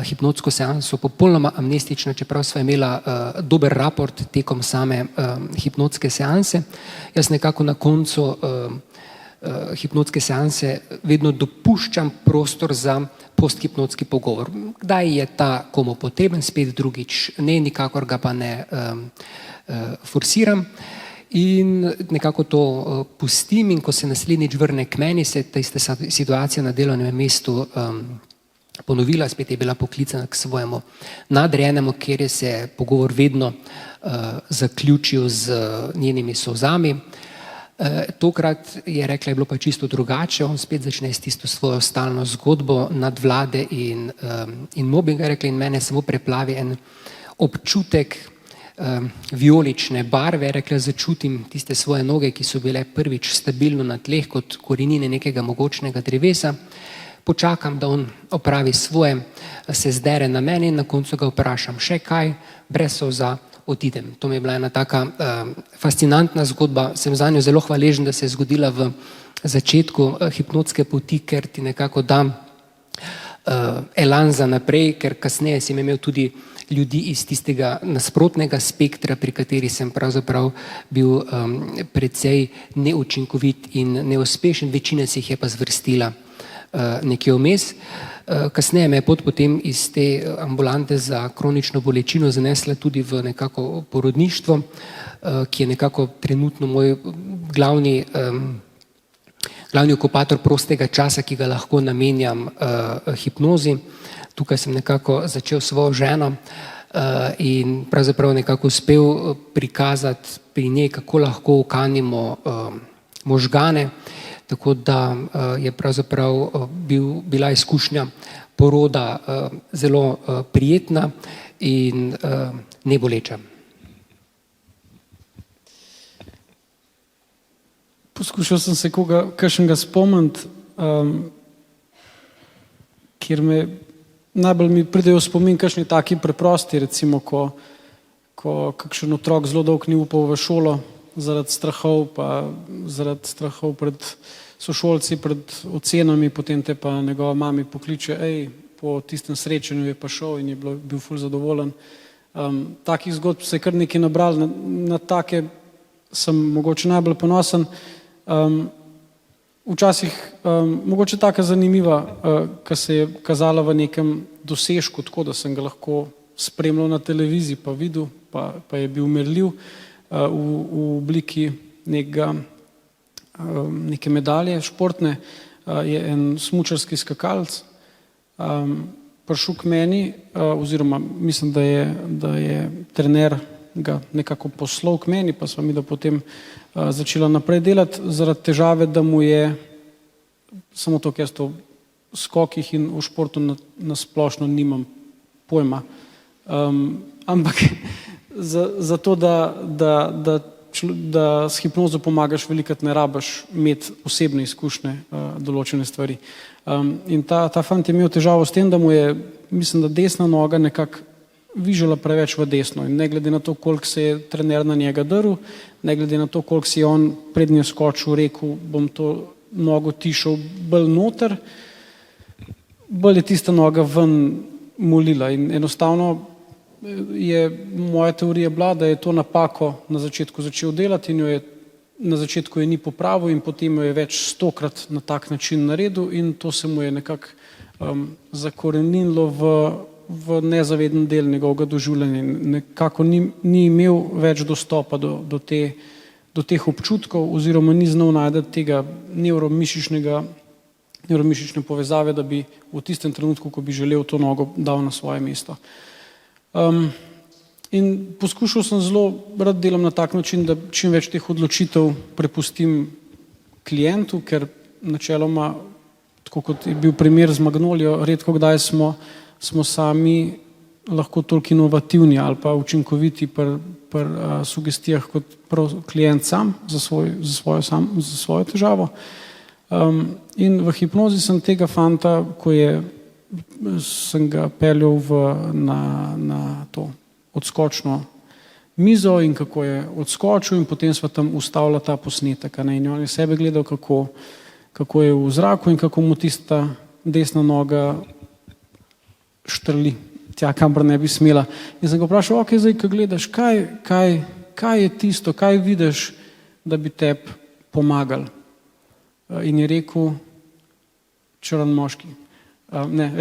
hipnotsko seanso popolnoma amnestična, čeprav sva imela dober raport tekom same hipnotske seanse. Jaz nekako na koncu hipnotske seanse vedno dopuščam prostor za posthipnotski pogovor. Kdaj je ta komu potreben, spet drugič ne, nikakor ga pa ne forsiram. In nekako to pustim in ko se naslednjič vrne k meni, se ta ista situacija na delovnem mestu ponovila, spet je bila poklicana k svojemu nadrejenemu, kjer je se pogovor vedno zaključil z njenimi solzami. Tokrat je rekla, je bilo pa čisto drugače, on spet začne s tisto svojo stalno zgodbo nadvlade in mobinga, rekla, in mene samo preplavi en občutek vijolične barve, rekla, začutim tiste svoje noge, ki so bile prvič stabilno na tleh kot korenine nekega mogočnega drevesa, počakam, da on opravi svoje, se zdere na meni in na koncu ga vprašam še kaj, brez solza odidem. To mi je bila ena taka fascinantna zgodba, sem za njo zelo hvaležen, da se je zgodila v začetku hipnotske poti, ker ti nekako da elan za naprej, ker kasneje sem imel tudi ljudi iz tistega nasprotnega spektra, pri kateri sem pravzaprav bil precej neučinkovit in neuspešen, večina se jih je pa zvrstila nekje vmes. Kasneje me je pot potem iz te ambulante za kronično bolečino zanesla tudi v nekako porodništvo, ki je nekako trenutno moj glavni okupator prostega časa, ki ga lahko namenjam hipnozi. Tukaj sem nekako začel svojo ženo in pravzaprav nekako uspel prikazati pri njej, kako lahko ukanimo možgane, tako da je pravzaprav bila izkušnja poroda zelo prijetna in neboleča. Poskušal sem se kakšnega spomniti, kjer najbolj mi pridejo v spomin kakšni taki preprosti, recimo, ko kakšen otrok zelo dolgo ni upal v šolo zaradi strahov pred sošolci, pred ocenami, potem te pa njegova mami pokliče, po tistem srečanju je pa šel in je bil ful zadovoljen. Takih zgodb se je kar nekaj nabral, na take sem mogoče najbolj ponosen. Včasih mogoče taka zanimiva, ki se je kazala v nekem dosežku, tako da sem ga lahko spremljal na televiziji, pa videl, pa je bil merljiv v obliki neke medalje športne, je en smučarski skakalec prišel k meni, oziroma mislim, da je trener ga nekako poslal k meni, pa sva mi da potem začela naprej delati zaradi težave, da mu je samo to, ker jaz to v skokih in v športu na splošno nimam pojma. Ampak za to, da s hipnozo pomagaš, velikrat ne rabiš imeti osebne izkušnje določene stvari. In ta fant je imel težavo s tem, da mu je, mislim, da desna noga nekako vižala preveč v desno in ne glede na to, koliko se je trener na njega drl, ne glede na to, koliko si je on prednje skočil, rekel, bom to nogo tišal bolj noter, bolj je tista noga ven molila in enostavno je moja teorija bila, da je to napako na začetku začel delati in jo je na začetku je ni popravil in potem jo je več 100-krat na tak način naredil in to se mu je nekako zakorenilo v nezaveden del njegovega doživljanja in nekako ni imel več dostopa do teh občutkov oziroma ni znal najti tega nevromišične povezave, da bi v tistem trenutku, ko bi želel to nogo, dal na svoje mesto. In poskušal sem zelo rad delam na tak način, da čim več teh odločitev prepustim klientu, ker načeloma, tako kot je bil primer z Magnolijo, redko kdaj smo sami lahko toliko inovativni ali pa učinkoviti pri sugestijah kot prav klient sam za svojo težavo. In v hipnozi sem tega fanta, sem ga peljal na to odskočno mizo in kako je odskočil in potem sva tam ustavila ta posnetek. In on je sebe gledal, kako je v zraku in kako mu tista desna noga štrli tja, kamor ne bi smela. In sem ga vprašal, ok, zdaj, ko gledaš, kaj je tisto, kaj vidiš, da bi tebi pomagal? In je rekel, črn moški. Ne,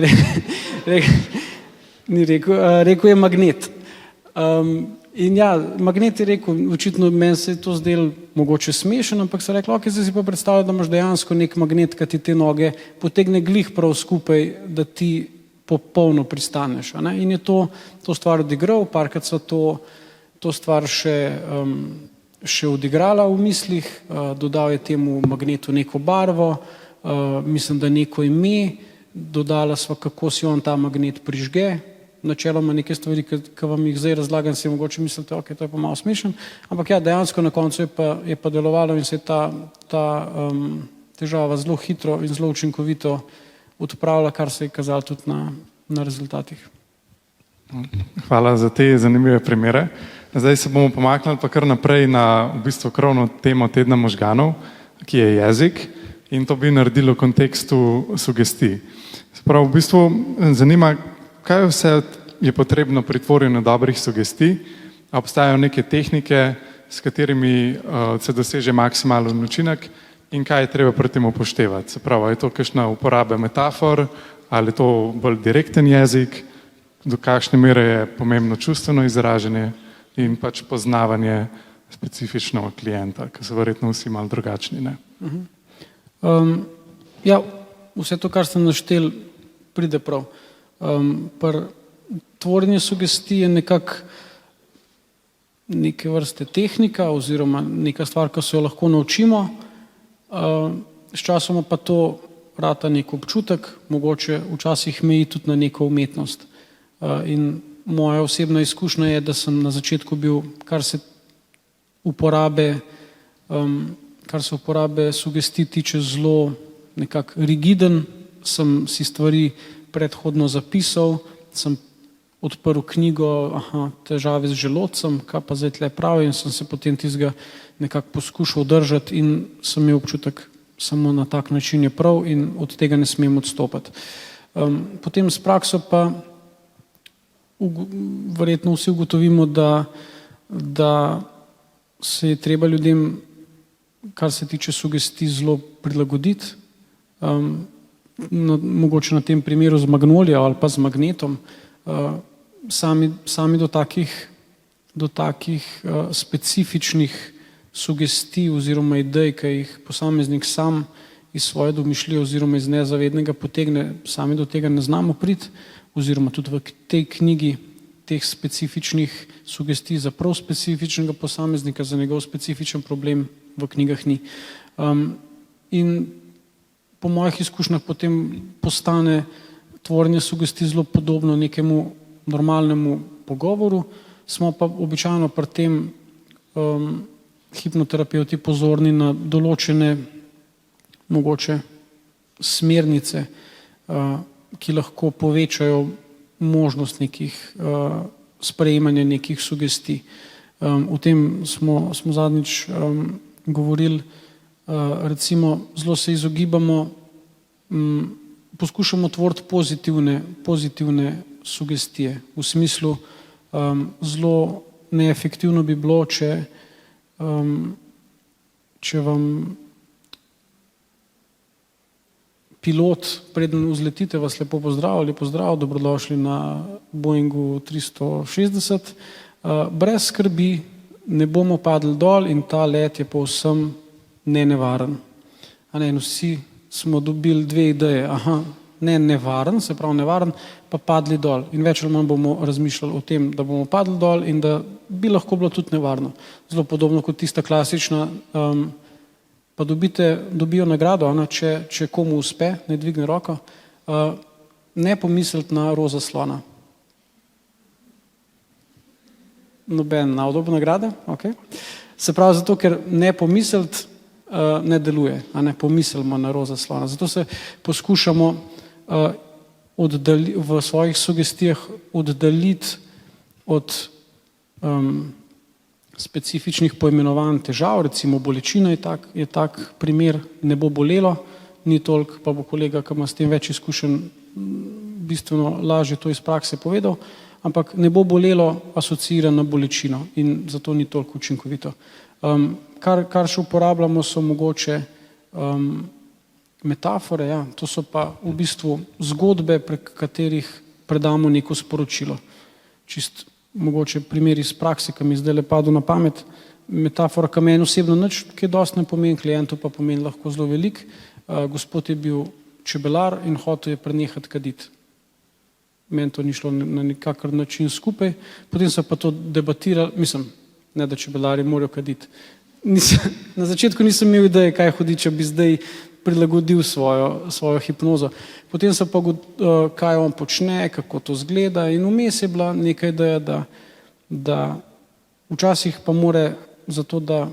ni rekel, rekel je magnet. In ja, magnet je rekel, očitno meni se je to zdelo mogoče smešen, ampak se je rekel, ok, zdaj si pa predstavljal, da imaš dejansko nek magnet, ki ti te noge potegne glih prav skupaj, da ti popolno pristaneš. In je to stvar odigral, parkrat so to stvar še odigrala v mislih, dodal je temu magnetu neko barvo, mislim, da neko ime, dodala sva, kako si on ta magnet prižge, načeloma neke stvari, ki vam jih zdaj razlagam, si mogoče mislite, ok, to je pa malo smešen, ampak ja, dejansko na koncu je pa delovalo in se je ta težava zelo hitro in zelo učinkovito odpravila, kar se je kazalo tudi na rezultatih. Hvala za te zanimive primere. Zdaj se bomo pomaknili pa kar naprej na v bistvu krovno temo tedna možganov, ki je jezik in to bi naredilo v kontekstu sugestij. Prav v bistvu zanima, kaj vse je potrebno pri tvorjenju dobrih sugestij, obstajajo neke tehnike, s katerimi se doseže maksimalen učinek in kaj je treba pri tem upoštevati. Se pravi, je to kakšna uporaba metafor ali je to bolj direkten jezik, do kakšne mere je pomembno čustveno izražanje in pač poznavanje specifično klienta, ki so verjetno vsi malo drugačni. Ne? Ja, vse to, kar sem naštel, pride prav. Pri tvorjenju sugestij je nekako neke vrste tehnika oziroma neka stvar, ki se jo lahko naučimo, sčasoma pa to rata nek občutek, mogoče včasih meji tudi na neko umetnost. In moja osebna izkušnja je, da sem na začetku bil, kar se uporabe sugestij tiče, zelo nekako rigiden, sem si stvari predhodno zapisal, sem odprl knjigo, težave z želodcem, kaj pa zdaj tle pravi, in sem se potem tistega nekako poskušal držati in sem imel občutek, samo na tak način je prav in od tega ne smem odstopati. Potem s prakso pa verjetno vsi ugotovimo, da se je treba ljudem, kar se tiče sugestij, zelo prilagoditi. Mogoče na tem primeru z Magnolijo ali pa z magnetom, sami do takih specifičnih sugestij oziroma idej, ki jih posameznik sam iz svoje domišljije oziroma iz nezavednega potegne, sami do tega ne znamo priti, oziroma tudi v tej knjigi teh specifičnih sugestij za prav specifičnega posameznika, za njegov specifičen problem v knjigah ni. In po mojih izkušnjah potem postane tvorjenje sugestij zelo podobno nekemu normalnemu pogovoru, smo pa običajno pri tem hipnoterapeuti pozorni na določene mogoče smernice, ki lahko povečajo možnost sprejemanja nekih sugestij. O tem smo zadnjič govorili, recimo zelo se izogibamo poskušamo tvoriti pozitivne sugestije. V smislu, zelo neefektivno bi bilo, če vam pilot, preden vzletite, vas lepo pozdrav, dobrodošli na Boeingu 360. Brez skrbi, ne bomo padli dol in ta let je povsem nenevaren. In vsi smo dobili dve ideje. Ne nevaren, se pravi nevaren, pa padli dol. In več ali manj bomo razmišljali o tem, da bomo padli dol in da bi lahko bilo tudi nevarno. Zelo podobno kot tista klasična, pa dobijo nagrado, če komu uspe, ne dvigne roko, ne pomisliti na roza slona. Noben na dobo nagrade? Okay. Se pravi zato, ker ne pomisliti ne deluje, ne pomislimo na roza slona. Zato se poskušamo v svojih sugestijah oddaljiti od specifičnih poimenovanj težav, recimo bolečina je tak primer, ne bo bolelo, ni toliko, pa bo kolega, ki ima s tem več izkušenj, bistveno lažje to iz prakse povedal, ampak ne bo bolelo asociira na bolečino in zato ni toliko učinkovito. Kar še uporabljamo, so mogoče metafore, to so pa v bistvu zgodbe, prek katerih predamo neko sporočilo. Čist mogoče primer iz prakse, ki mi zdaj le padel na pamet, metafora, ki meni osebno nič, kaj dosti ne pomeni, klientu pa pomeni lahko zelo velik. Gospod je bil čebelar in hotel je prenehati kaditi. Meni to ni šlo na nikakor način skupaj, potem so pa to debatirali, mislim, ne da čebelari morajo kaditi. Na začetku nisem imel ideje, kaj hodi, če bi zdaj prilagodil svojo hipnozo. Potem so pa, kaj on počne, kako to zgleda in vmes je bila neka ideja, da včasih pa more zato, da,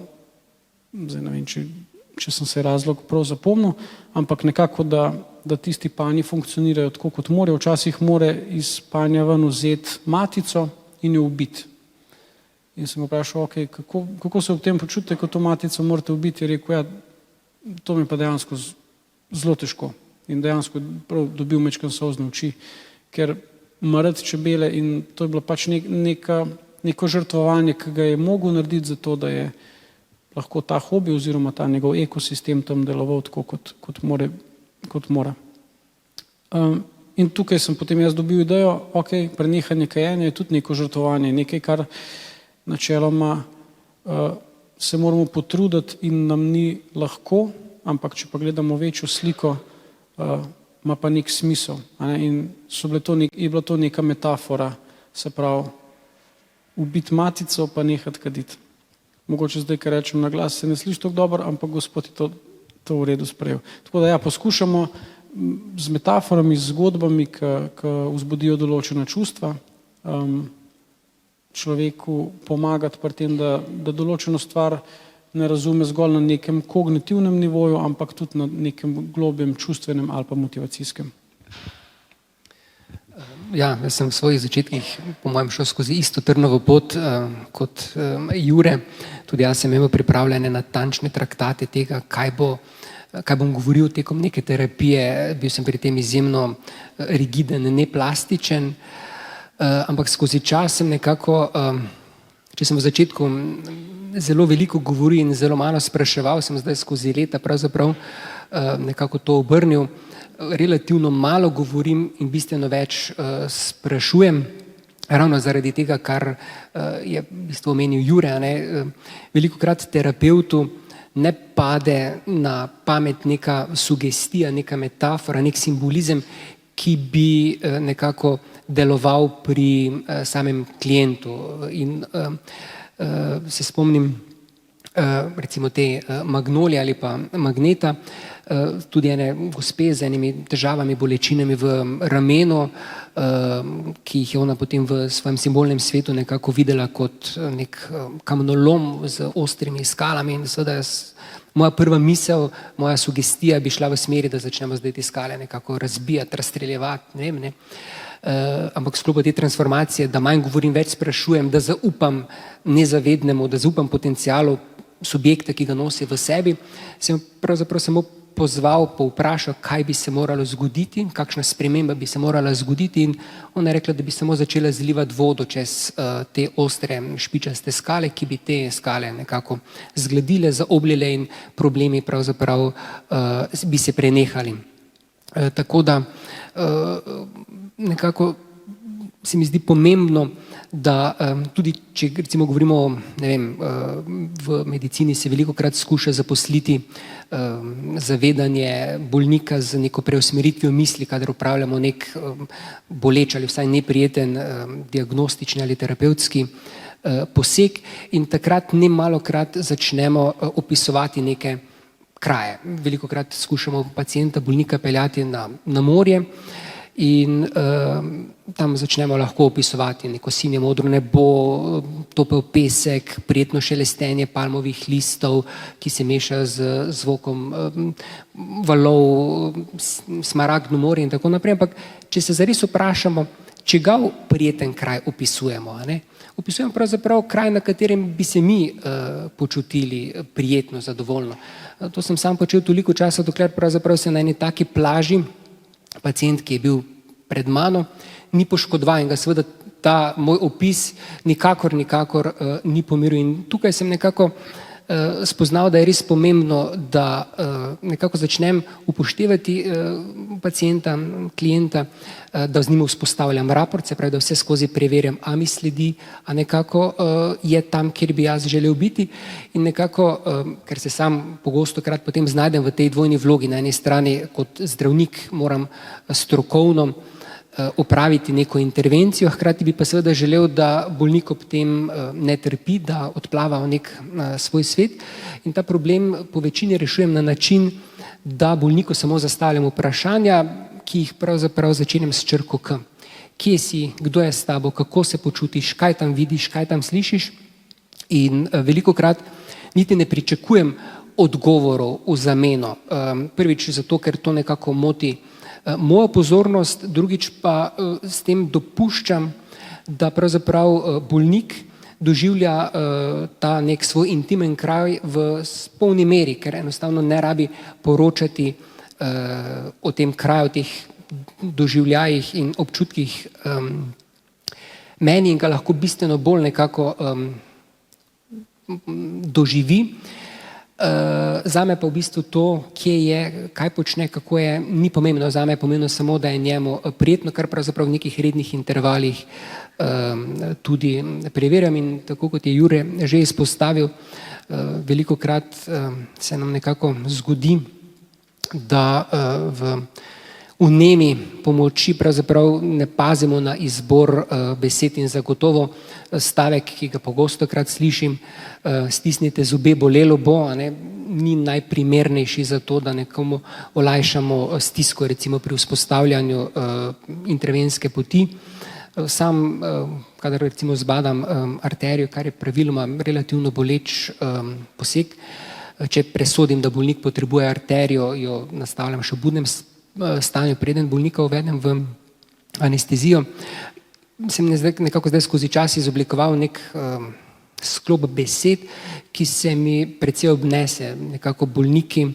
zdaj ne vem, če sem se razlog prav zapomnil, ampak nekako, da tisti panji funkcionirajo tako, kot more. Včasih more iz panja ven vzeti matico in jo ubiti. In sem vprašal, okay, kako se ob tem počutite, ko to matico morate ubiti? Je rekel, to mi pa dejansko zelo težko. In dejansko prav dobil mečkan solzne oči, ker marati čebele in to je bilo pač neko žrtvovanje, ki ga je mogel narediti zato, da je lahko ta hobi oziroma ta njegov ekosistem tam deloval tako, kot mora. In tukaj sem potem jaz dobil idejo, prenehanje kajenja je tudi neko žrtvovanje, nekaj, kar načeloma se moramo potruditi in nam ni lahko, ampak če pa gledamo večjo sliko, ima pa nek smisel. In je bila to neka metafora, se pravi, ubiti matico pa nehati kaditi. Mogoče zdaj, kar rečem na glas, se ne sliši tako dobro, ampak gospod je to v redu sprejel. Tako da poskušamo z metaforami, z zgodbami, ki vzbudijo določena čustva, človeku pomagati pri tem, da določeno stvar ne razume zgolj na nekem kognitivnem nivoju, ampak tudi na nekem globjem čustvenem ali pa motivacijskem. Jaz sem v svojih začetkih, po mojem, šel skozi isto trnovo pot kot Jure. Tudi jaz sem imel pripravljene natančne traktate tega, kaj bom govoril tekom neke terapije. Bil sem pri tem izjemno rigiden, neplastičen, ampak skozi čas sem nekako, če sem v začetku zelo veliko govoril in zelo malo spraševal, sem zdaj skozi leta pravzaprav nekako to obrnil. Relativno malo govorim in bistveno več sprašujem, ravno zaradi tega, kar je v bistvu omenil Jure. Velikokrat terapevtu ne pade na pamet neka sugestija, neka metafora, nek simbolizem, ki bi nekako deloval pri samem klientu. In se spomnim recimo te magnolije ali pa magneta, tudi ene gospe z enimi težavami, bolečinami v ramenu, ki jih je ona potem v svojem simbolnem svetu nekako videla kot nek kamnolom z ostrimi skalami. In seveda moja prva misel, moja sugestija bi šla v smeri, da začnemo zdaj te skale nekako razbijati, razstreljevati, ne vem, ampak sklopu te transformacije, da manj govorim, več sprašujem, da zaupam nezavednemu, da zaupam potencialu subjekta, ki ga nosi v sebi, sem pravzaprav samo pozval, povprašal, kaj bi se moralo zgoditi, kakšna sprememba bi se morala zgoditi, in ona je rekla, da bi samo začela zlivati vodo čez te ostre špičaste skale, ki bi te skale nekako zgladile, zaobljile in problemi pravzaprav bi se prenehali. Tako da nekako se mi zdi pomembno, da tudi, če recimo govorimo, ne vem, v medicini se velikokrat skuša zaposliti zavedanje bolnika z neko preusmeritvijo misli, kadar upravljamo nek boleč ali vsaj neprijeten diagnostični ali terapevtski poseg, in takrat ne malokrat začnemo opisovati neke kraje. Velikokrat skušamo pacienta, bolnika peljati na morje, in tam začnemo lahko opisovati neko sinje modro nebo, topel pesek, prijetno šelestenje palmovih listov, ki se meša z zvokom valov, smaragdno morje in tako naprej. Ampak če se zares vprašamo, čigav prijeten kraj opisujemo, a ne? Opisujemo pravzaprav kraj, na katerem bi se mi počutili prijetno, zadovoljno. To sem sam počel toliko časa, dokler pravzaprav se na eni taki plaži pacient, ki je bil pred mano, ni poškodovan, in ga seveda ta moj opis nikakor ni pomiril. In tukaj sem nekako spoznal, da je res pomembno, da nekako začnem upoštevati pacienta, klienta, da z njim vzpostavljam raport, se pravi, da vse skozi preverjam, a mi sledi, a nekako je tam, kjer bi jaz želel biti, in nekako, ker se sam pogostokrat potem znajdem v tej dvojni vlogi, na eni strani kot zdravnik moram strokovno opraviti neko intervencijo, hkrati bi pa seveda želel, da bolnik ob tem ne trpi, da odplava v nek svoj svet, in ta problem po večini rešujem na način, da bolniku samo zastavljam vprašanja, ki jih pravzaprav začenjam s črko K. Kje si, kdo je s tabo, kako se počutiš, kaj tam vidiš, kaj tam slišiš, in velikokrat niti ne pričakujem odgovorov v zameno. Prvič zato, ker to nekako moti mojo pozornost, drugič pa s tem dopuščam, da pravzaprav bolnik doživlja ta nek svoj intimen kraj v polni meri, ker enostavno ne rabi poročati o tem kraju, o teh doživljajih in občutkih meni, in ga lahko bistveno bolj nekako doživi. Zame pa v bistvu to, kje je, kaj počne, kako je, ni pomembno. Zame je pomembno samo, da je njemu prijetno, kar pravzaprav v nekih rednih intervalih tudi preverjam. In tako kot je Jure že izpostavil, velikokrat se nam nekako zgodi, da v vnemi pomoči pravzaprav ne pazimo na izbor besed, in zagotovo stavek, ki ga pogostokrat slišim, stisnite zobe, bolelo bo, a ne, ni najprimernejši za to, da nekomu olajšamo stisko, recimo pri vzpostavljanju intervenske poti. Sam, kadar recimo zbadam arterijo, kar je praviloma relativno boleč poseg, če presodim, da bolnik potrebuje arterijo, jo nastavljam še v budnem stanju, preden bolnika uvedem v anestezijo. Sem nekako zdaj skozi čas izoblikoval nek sklop besed, ki se mi precej obnese. Nekako bolniki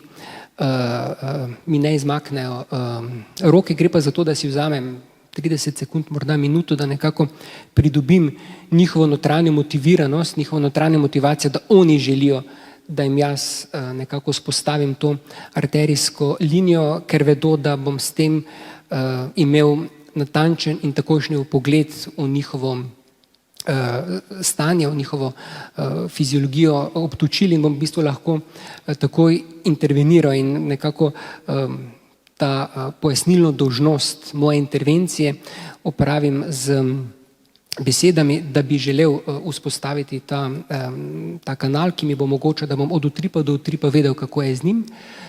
mi ne izmaknejo roke, gre pa za to, da si vzamem 30 sekund, morda minuto, da nekako pridobim njihovo notranjo motiviranost, njihovo notranjo motivacijo, da oni želijo, da jim jaz nekako spostavim to arterijsko linijo, ker vedo, da bom s tem imel natančen in takojšnji vpogled v njihovo stanje, v njihovo fiziologijo obtočil, in bom v bistvu lahko takoj interveniral, in nekako ta pojasnilno dolžnost moje intervencije opravim z besedami, da bi želel vzpostaviti ta kanal, ki mi bo omogočal, da bom od utripa do utripa vedel, kako je z njim,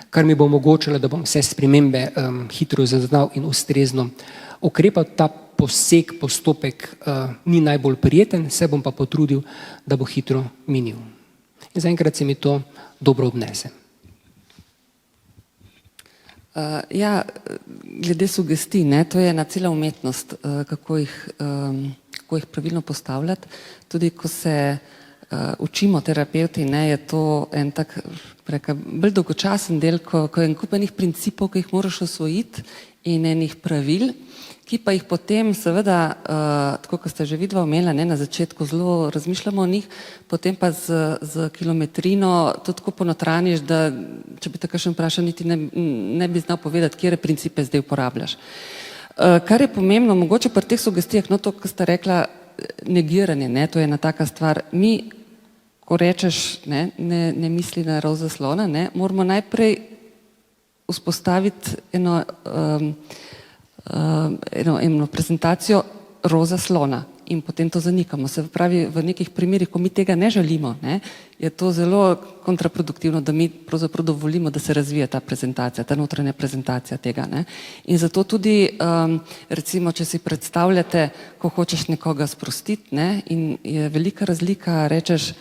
kar mi bo omogočalo, da bom vse spremembe hitro zaznal in ustrezno ukrepal. Ta poseg, postopek ni najbolj prijeten, se bom pa potrudil, da bo hitro minil. In zaenkrat se mi to dobro obnese. Ja, glede sugestij, ne, to je ena cela umetnost, kako jih pravilno postavljati. Tudi ko se učimo terapevti, ne, je to en tak bolj dolgočasen del, ko je en kup enih principov, ki jih moraš osvojiti in enih pravil, ki pa jih potem seveda, tako kot ste že vidva omenila, ne, na začetku zelo razmišljamo o njih, potem pa z kilometrino to tako ponotraniš, da če bi te kakšen vprašal, niti ne bi znal povedati, kje principe zdaj uporabljaš. Kar je pomembno, mogoče pri teh sugestijah, no to, kar ste rekla, negiranje, ne, to je ena taka stvar. Mi, ko rečeš, ne misli na roz zaslona, ne, moramo najprej vzpostaviti eno prezentacijo roza slona in potem to zanikamo. Se pravi, v nekih primerih, ko mi tega ne želimo, ne, je to zelo kontraproduktivno, da mi pravzaprav dovolimo, da se razvije ta prezentacija, ta notranja prezentacija tega. Ne. In zato tudi, recimo, če si predstavljate, ko hočeš nekoga sprostiti, ne, in je velika razlika, rečeš,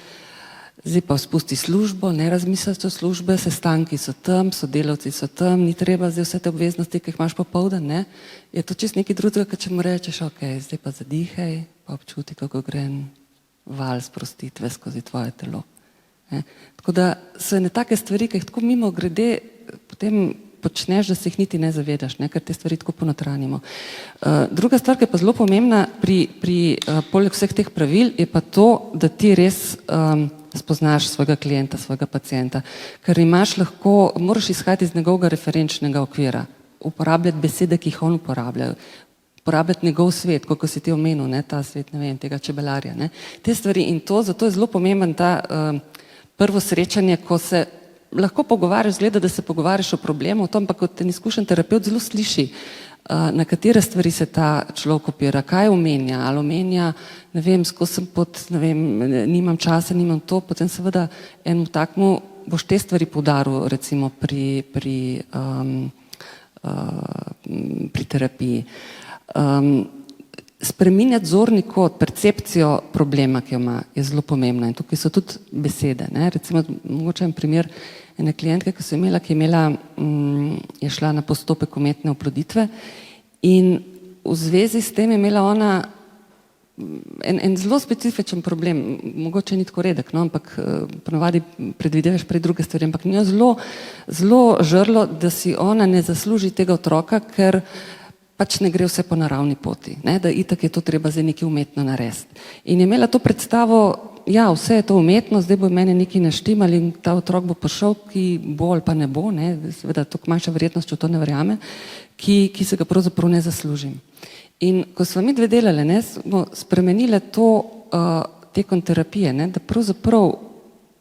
zdaj pa spusti službo, ne razmisliti o službe, sestanki so tam, sodelavci so tam, ni treba zdaj vse te obveznosti, ki jih imaš popoldan, ne. Je to čist nekaj drugega, kot če mu rečeš, ok, zdaj pa zadihaj, pa občuti, kako gre val sprostitve skozi tvoje telo. Ne. Tako da so ene take stvari, ki jih tako mimo grede potem počneš, da se jih niti ne zavedaš, ne, ker te stvari tako ponotranimo. Druga stvar, ki je pa zelo pomembna poleg vseh teh pravil, je pa to, da ti res spoznaš svojega klienta, svojega pacienta, ker moraš izhajati iz njegovega referenčnega okvira, uporabljati besede, ki jih on uporablja, uporabljati njegov svet, kot si ti omenil, ne, ta svet, ne vem, tega čebelarja, ne. Te stvari in zato je zelo pomemben ta prvo srečanje, ko se lahko pogovarjaš, zgleda, da se pogovarjaš o problemu, o tom pa kot ten izkušen terapevt zelo sliši, na katere stvari se ta človek opira, kaj omenja, ali omenja, ne vem, skozi sem ne vem, nimam časa, nimam to, potem seveda enemu takmu boš te stvari poudaril, recimo pri terapiji. Spreminjati zorni kot, percepcijo problema, ki jo ima, je zelo pomembna in tukaj so tudi besede, ne, recimo, mogoče en primer ene klientke, ki je šla na postopek umetne oploditve in v zvezi s tem je imela ona en zelo specifičen problem, mogoče ni tako redek, no, ampak ponavadi predvidevaš prej druge stvari, ampak njo zelo žrlo, da si ona ne zasluži tega otroka, ker pač ne gre vse po naravni poti, ne, da itak je to treba zdaj nekaj umetno narediti. In je imela to predstavo, ja, vse je to umetno, zdaj bo mene nekaj naštimali in ta otrok bo prišel, ki bo ali pa ne bo, ne, seveda toliko manjša verjetnost, če to ne verjame, ki se ga pravzaprav ne zaslužim. In ko smo mi dve delali, ne, smo spremenile to tekom terapije, ne, da pravzaprav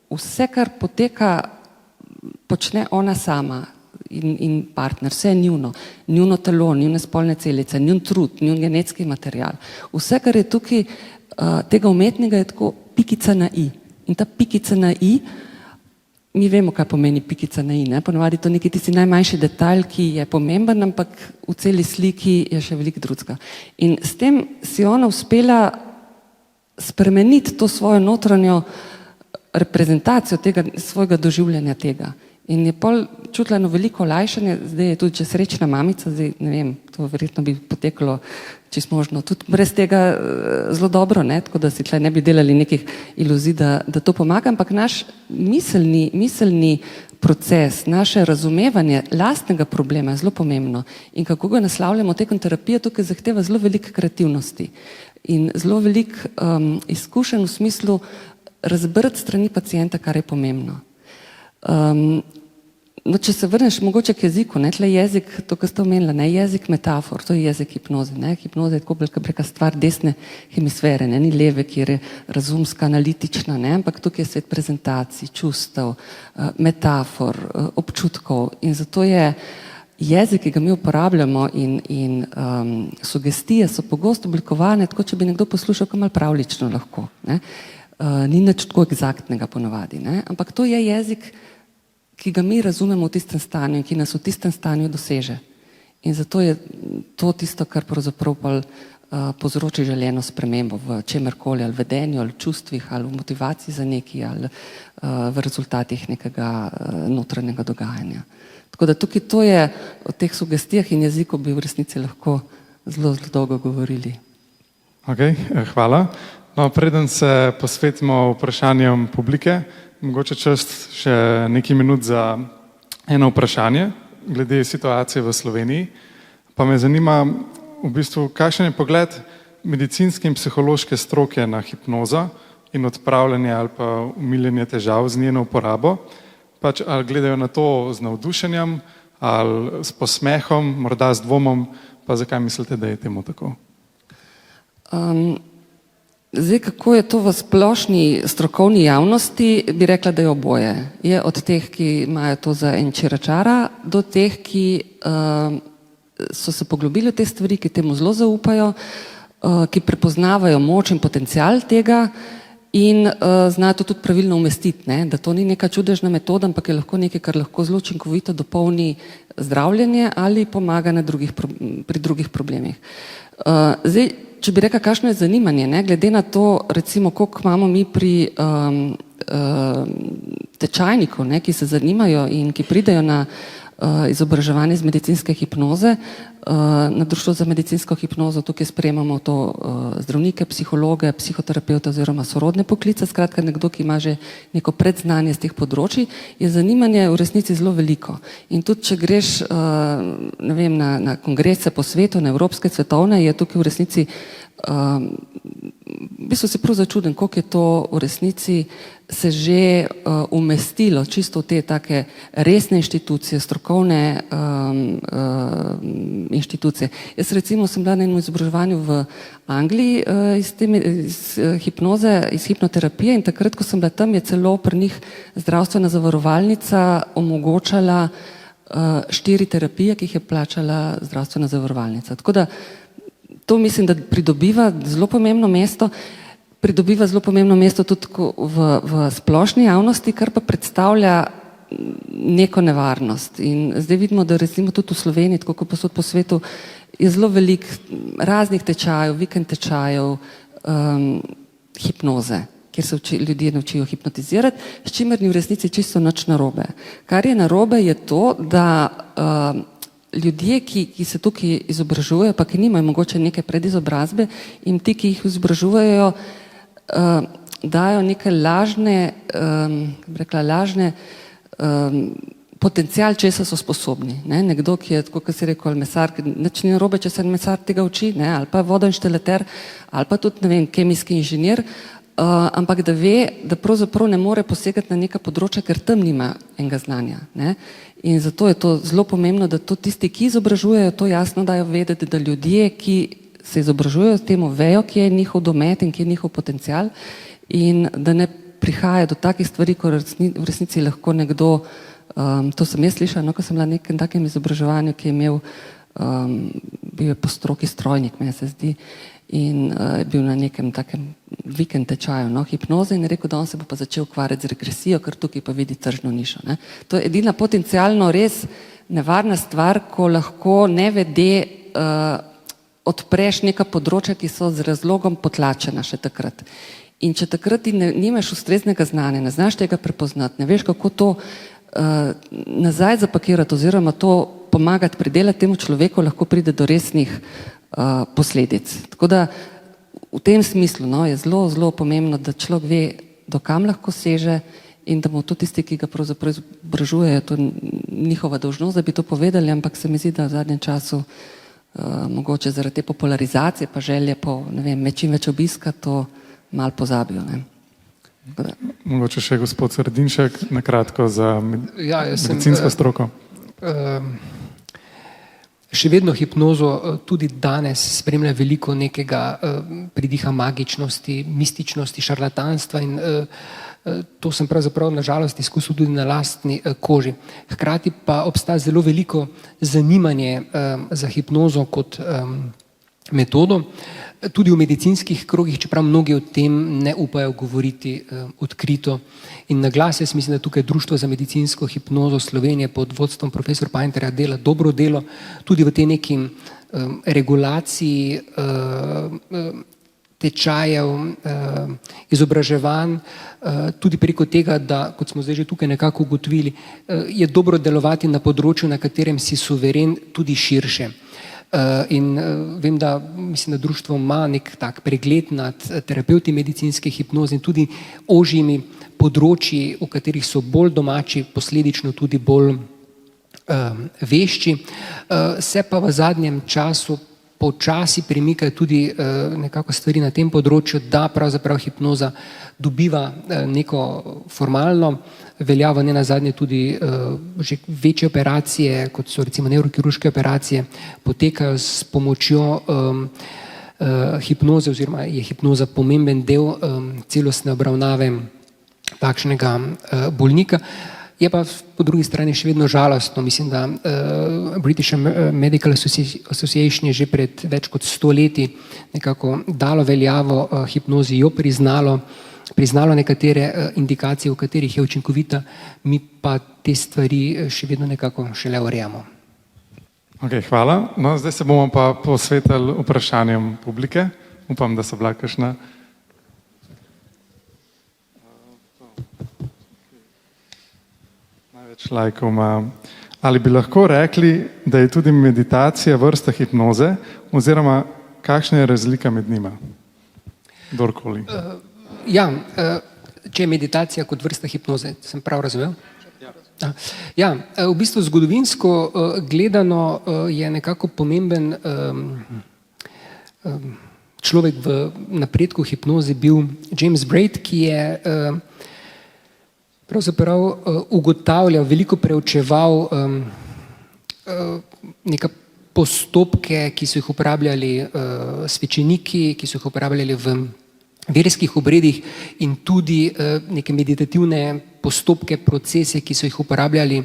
vse, kar poteka, počne ona sama in partner, vse je njuno telo, njune spolne celice, njun trud, njun genetski material. Vse, kar je tukaj tega umetnega, je tako pikica na i. In ta pikica na i, mi vemo, kaj pomeni pikica na i, ne? Ponavadi to neki tisti najmanjši detalj, ki je pomemben, ampak v celi sliki je še veliko drugega. In s tem si ona uspela spremeniti to svojo notranjo reprezentacijo tega, svojega doživljanja tega. In je pol čutila eno veliko olajšanje, zdaj je tudi že srečna mamica, zdaj ne vem, to verjetno bi poteklo čisto možno, tudi brez tega zelo dobro, ne, tako da si tle ne bi delali nekih iluzij, da to pomaga, ampak naš miselni proces, naše razumevanje lastnega problema je zelo pomembno in kako ga naslavljamo tekom terapije, tukaj zahteva zelo veliko kreativnosti in zelo veliko izkušenj v smislu razbrati strani pacienta, kar je pomembno. No, če se vrneš mogoče k jeziku, ne, tle jezik, to, kar ste omenila, ne, jezik metafor, to je jezik hipnoze, ne, hipnoza je tako velika stvar desne hemisfere, ne, ni leve, kjer je razumska, analitična, ne, ampak tukaj je svet prezentacij, čustev, metafor, občutkov in zato je jezik, ki ga mi uporabljamo in sugestije so pogosto oblikovane, tako če bi nekdo poslušal, kar malo pravlično lahko, ne, ni nič tako egzaktnega ponavadi, ne, ampak to je jezik, ki ga mi razumemo v tistem stanju in ki nas v tistem stanju doseže. In zato je to tisto, kar pravzaprav povzroči želeno spremembo v čemerkoli, ali vedenju, ali čustvih, ali v motivaciji za nekaj, ali v rezultatih nekega notranjega dogajanja. Tako da tukaj to je, o teh sugestijah in jeziku bi v resnici lahko zelo dolgo govorili. Ok, hvala. No, preden se posvetimo vprašanjem publike, mogoče čas še nekaj minut za eno vprašanje glede situacije v Sloveniji. Pa me zanima v bistvu, kakšen je pogled medicinske in psihološke stroke na hipnozo in odpravljanje ali pa umiljenje težav z njeno uporabo. Pač ali gledajo na to z navdušenjem ali s posmehom, morda z dvomom, pa zakaj mislite, da je temu tako? Zdaj, kako je to v splošni strokovni javnosti, bi rekla, da je oboje. Je od teh, ki imajo to za en čiračara, do teh, ki so se poglobili v te stvari, ki temu zelo zaupajo, ki prepoznavajo moč in potencial tega in znajo to tudi pravilno umestiti, ne? Da to ni neka čudežna metoda, ampak je lahko nekaj, kar lahko zelo učinkovito dopolni zdravljenje ali pomaga pri drugih problemih. Zdaj, če bi rekla, kakšno je zanimanje, ne? Glede na to, recimo, koliko imamo mi pri tečajnikov, ne? Ki se zanimajo in ki pridejo na izobraževanje iz medicinske hipnoze, na Društvo za medicinsko hipnozo, tukaj sprejemamo to zdravnike, psihologe, psihoterapevte oziroma sorodne poklice, skratka nekdo, ki ima že neko predznanje z teh področij, je zanimanje v resnici zelo veliko. In tudi, če greš, ne vem, na kongrese po svetu, na evropske, svetovne, je tukaj v resnici v bistvu si prav začuden, koliko je to v resnici se že umestilo čisto v te take resne inštitucije, strokovne inštitucije. Jaz recimo sem bila na enem izobraževanju v Angliji iz hipnoze, iz hipnoterapije in takrat, ko sem bila tam, je celo pri njih zdravstvena zavarovalnica omogočala 4 terapije, ki jih je plačala zdravstvena zavarovalnica. Tako da to mislim, da pridobiva zelo pomembno mesto tudi v splošni javnosti, kar pa predstavlja neko nevarnost. In zdaj vidimo, da recimo tudi v Sloveniji, tako kot posod po svetu, je zelo veliko raznih tečajev, vikend tečajev, hipnoze, kjer se ljudje naučijo hipnotizirati, s čimer ni v resnici čisto nič narobe. Kar je narobe, je to, da ljudje, ki se tukaj izobražujejo, pa ki nimajo mogoče neke predizobrazbe, in ti, ki jih izobražujejo, dajo neke lažne potencial, česa so sposobni. Ne? Nekdo, ki je, tako kot si rekel, mesar, nič ni narobe, če se mesar tega uči, ne? Ali pa vodoinštalater, ali pa tudi, ne vem, kemijski inženir, ampak da ve, da pravzaprav ne more posegati na neka področja, ker tam nima enega znanja. Ne? In zato je to zelo pomembno, da to tisti, ki izobražujejo, to jasno dajo vedeti, da ljudje, ki se izobražujejo s temu, vejo, kje je njihov domet in kje je njihov potencial in da ne prihaja do takih stvari, ko v resnici lahko nekdo, to sem jaz slišala, ko sem bila na nekem takem izobraževanju, ki je imel, bil je po stroki strojnik, meni se zdi, in je bil na nekem takem vikend tečaju, hipnoze, in je rekel, da on se bo pa začel ukvarjati z regresijo, ker tukaj pa vidi tržno nišo. Ne. To je edina potencialno res nevarna stvar, ko lahko nevede odpreš neka področja, ki so z razlogom potlačena še takrat. In če takrat ti nimaš ustreznega znanja, ne znaš tega prepoznati, ne veš, kako to nazaj zapakirati oziroma to pomagati pridelati temu človeku, lahko pride do resnih posledic. Tako da v tem smislu je zelo, zelo pomembno, da človek ve, do kam lahko seže in da mu to tisti, ki ga pravzaprav izobražujejo, to je njihova dolžnost, da bi to povedali, ampak se mi zdi, da v zadnjem času mogoče zaradi te popularizacije pa želje po, ne vem, čim več obiska, to malo pozabijo. Ne. Mogoče še gospod Sredinšek, na kratko za medicinsko stroko. Še vedno hipnozo tudi danes spremlja veliko nekega pridiha magičnosti, mističnosti, šarlatanstva in to sem pravzaprav na žalost izkusil tudi na lastni koži. Hkrati pa obstaja zelo veliko zanimanje za hipnozo kot metodo, tudi v medicinskih krogih, čeprav mnogi o tem ne upajo govoriti odkrito in na glas. Jaz mislim, da tukaj Društvo za medicinsko hipnozo Slovenije pod vodstvom profesor Painterja dela dobro delo, tudi v tej neki regulaciji tečajev, izobraževanj, tudi preko tega, da, kot smo zdaj že tukaj nekako ugotovili, je dobro delovati na področju, na katerem si suveren, tudi širše. In vem, da mislim, da društvo ima nek tak pregled nad terapevti medicinske hipnoze in tudi ožjimi področji, v katerih so bolj domači, posledično tudi bolj vešči. Se pa v zadnjem času počasi premikajo tudi nekako stvari na tem področju, da pravzaprav hipnoza dobiva neko formalno veljavo, ne nazadnje tudi že večje operacije, kot so recimo nevrokirurške operacije, potekajo s pomočjo hipnoze oziroma je hipnoza pomemben del celostne obravnave takšnega bolnika. Je pa po drugi strani še vedno žalostno. Mislim, da British Medical Association je že pred več kot 100 leti nekako dalo veljavo hipnozi, jo priznalo nekatere indikacije, v katerih je učinkovita, mi pa te stvari še vedno nekako šele urejamo. Okay, hvala. No, zdaj se bomo pa posvetili vprašanjem publike. Upam, da so bila kakšna. Največ lajkov ima. Ali bi lahko rekli, da je tudi meditacija vrsta hipnoze, oziroma kakšna je razlika med njima? Kdorkoli. Ja, če je meditacija kot vrsta hipnoze, sem prav razumel? Ja, v bistvu zgodovinsko gledano je nekako pomemben človek v napredku hipnoze bil James Braid, ki je pravzaprav ugotavljal, veliko preučeval neka postopke, ki so jih uporabljali svečeniki, ki so jih uporabljali v verskih obredih in tudi neke meditativne postopke, procese, ki so jih uporabljali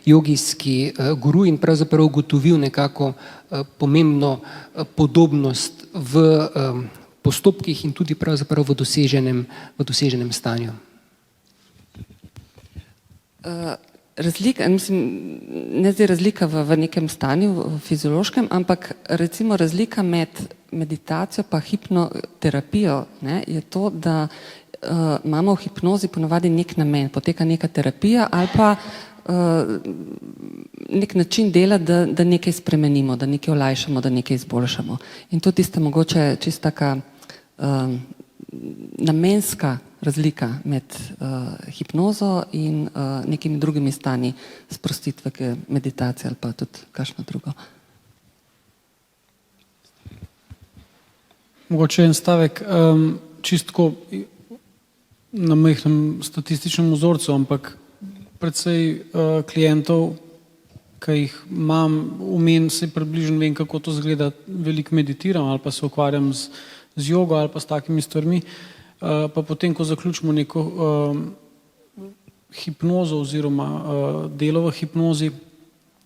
jogijski guru in pravzaprav ugotovil nekako pomembno podobnost v postopkih in tudi pravzaprav v doseženem stanju. Razlika, mislim, ne zdaj razlika v nekem stanju, v fiziološkem, ampak recimo razlika med meditacijo pa hipnoterapijo, ne, je to, da imamo v hipnozi ponavadi nek namen, poteka neka terapija ali pa nek način dela, da nekaj spremenimo, da nekaj olajšamo, da nekaj izboljšamo. In to tista mogoče čist taka namenska razlika med hipnozo in nekimi drugimi stanji sprostitve, meditacije ali pa tudi kakšno drugo. Mogoče en stavek, čistko na majhnem statističnem vzorcu, ampak predvsej klientov, ki jih imam se približno vem, kako to izgleda, veliko meditiram ali pa se ukvarjam z jogo ali pa s takimi stvarmi, pa potem, ko zaključimo neko hipnozo oziroma delo v hipnozi,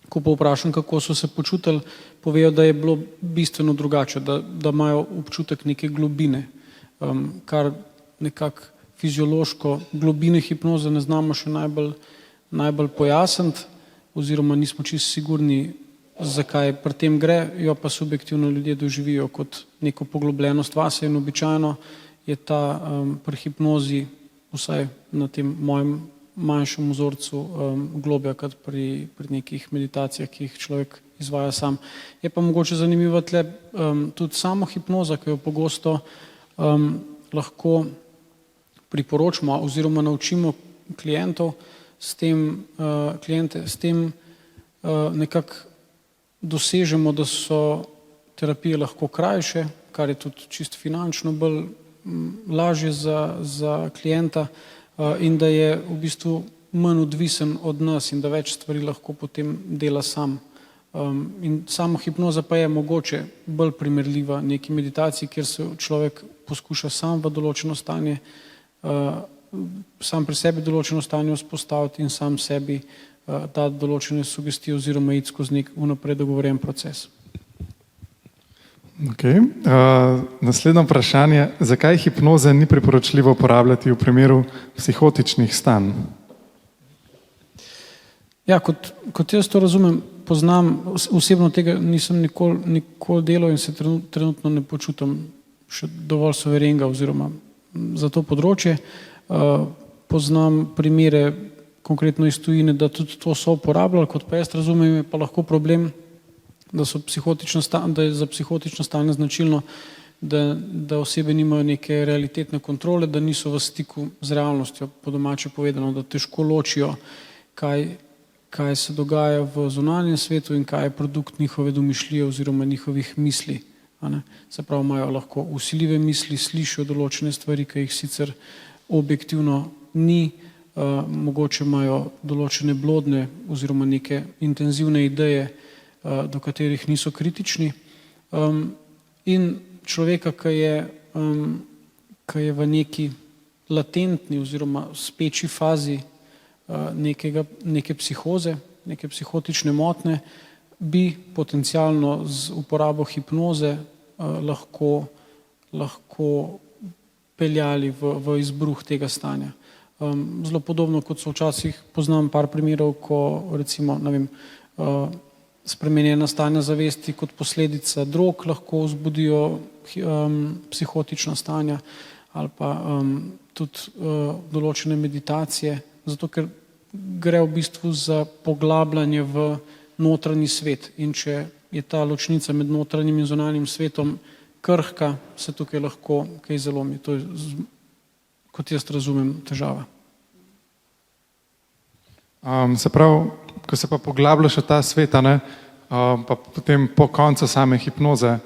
ko pa vprašam, kako so se počutili, povejo, da je bilo bistveno drugače, da imajo občutek neke globine, kar nekako fiziološko globine hipnoze ne znamo še najbolj pojasniti, oziroma nismo čisto sigurni, zakaj pri tem gre, jo pa subjektivno ljudje doživijo kot neko poglobljenost vase in običajno je ta pri hipnozi, vsaj na tem mojem manjšem vzorcu, globja kot pri nekih meditacijah, ki jih človek izvaja sam. Je pa mogoče zanimivo tle tudi samo hipnoza, ki jo pogosto lahko priporočimo oziroma naučimo kliente, s tem nekako dosežemo, da so terapije lahko krajše, kar je tudi čisto finančno bolj lažje za klienta in da je v bistvu manj odvisen od nas in da več stvari lahko potem dela sam. In samo hipnoza pa je mogoče bolj primerljiva neki meditaciji, kjer se človek poskuša sam v določeno stanje, sam pri sebi določeno stanje vzpostaviti in sam sebi dati določene sugestije oziroma iti skozi nek vnaprej dogovorjen proces. Okay. Naslednje vprašanje. Zakaj hipnoze ni priporočljivo uporabljati v primeru psihotičnih stanj? Ja, kot jaz to razumem, poznam, osebno tega nisem nikoli delal in se trenutno ne počutim še dovolj suverenega oziroma za to področje. Poznam primere konkretno iz tujine, da tudi to so uporabljali, kot pa jaz razumem, je pa lahko problem da je za psihotično stanje značilno, da osebe nimajo neke realitetne kontrole, da niso v stiku z realnostjo, po domače povedano, da težko ločijo, kaj se dogaja v zunanjem svetu in kaj je produkt njihove domišljije oziroma njihovih misli. Se pravi, imajo lahko vsiljive misli, slišijo določene stvari, ki jih sicer objektivno ni, mogoče imajo določene blodne oziroma neke intenzivne ideje, do katerih niso kritični. In človeka, ki je v neki latentni oziroma speči fazi neke psihoze, neke psihotične motnje, bi potencialno z uporabo hipnoze lahko peljali v izbruh tega stanja. Zelo podobno, kot so včasih, poznam par primerov, ko recimo, ne vem, spremenjena stanja zavesti kot posledica drog lahko vzbudijo psihotična stanja ali pa tudi določene meditacije, zato ker gre v bistvu za poglabljanje v notranji svet in če je ta ločnica med notranjim in zunanjim svetom krhka, se tukaj lahko kaj zalomi. To je, kot jaz razumem, težava. Se pravi, ko se pa poglabljaš v ta svet, pa potem po koncu same hipnoze,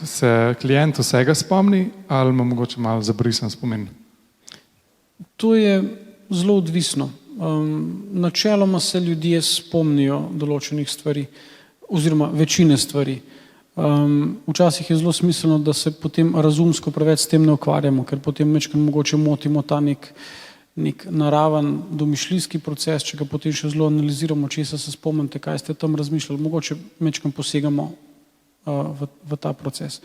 se klient vsega spomni ali ima mogoče malo zabrisan spomin? To je zelo odvisno. Načeloma se ljudje spomnijo določenih stvari oziroma večine stvari. Včasih je zelo smiselno, da se potem razumsko preveč s tem ne ukvarjamo, ker potem mogoče motimo ta nek naraven domišljijski proces, če ga potem še zelo analiziramo, česa se spomnite, kaj ste tam razmišljali, mogoče posegamo v ta proces.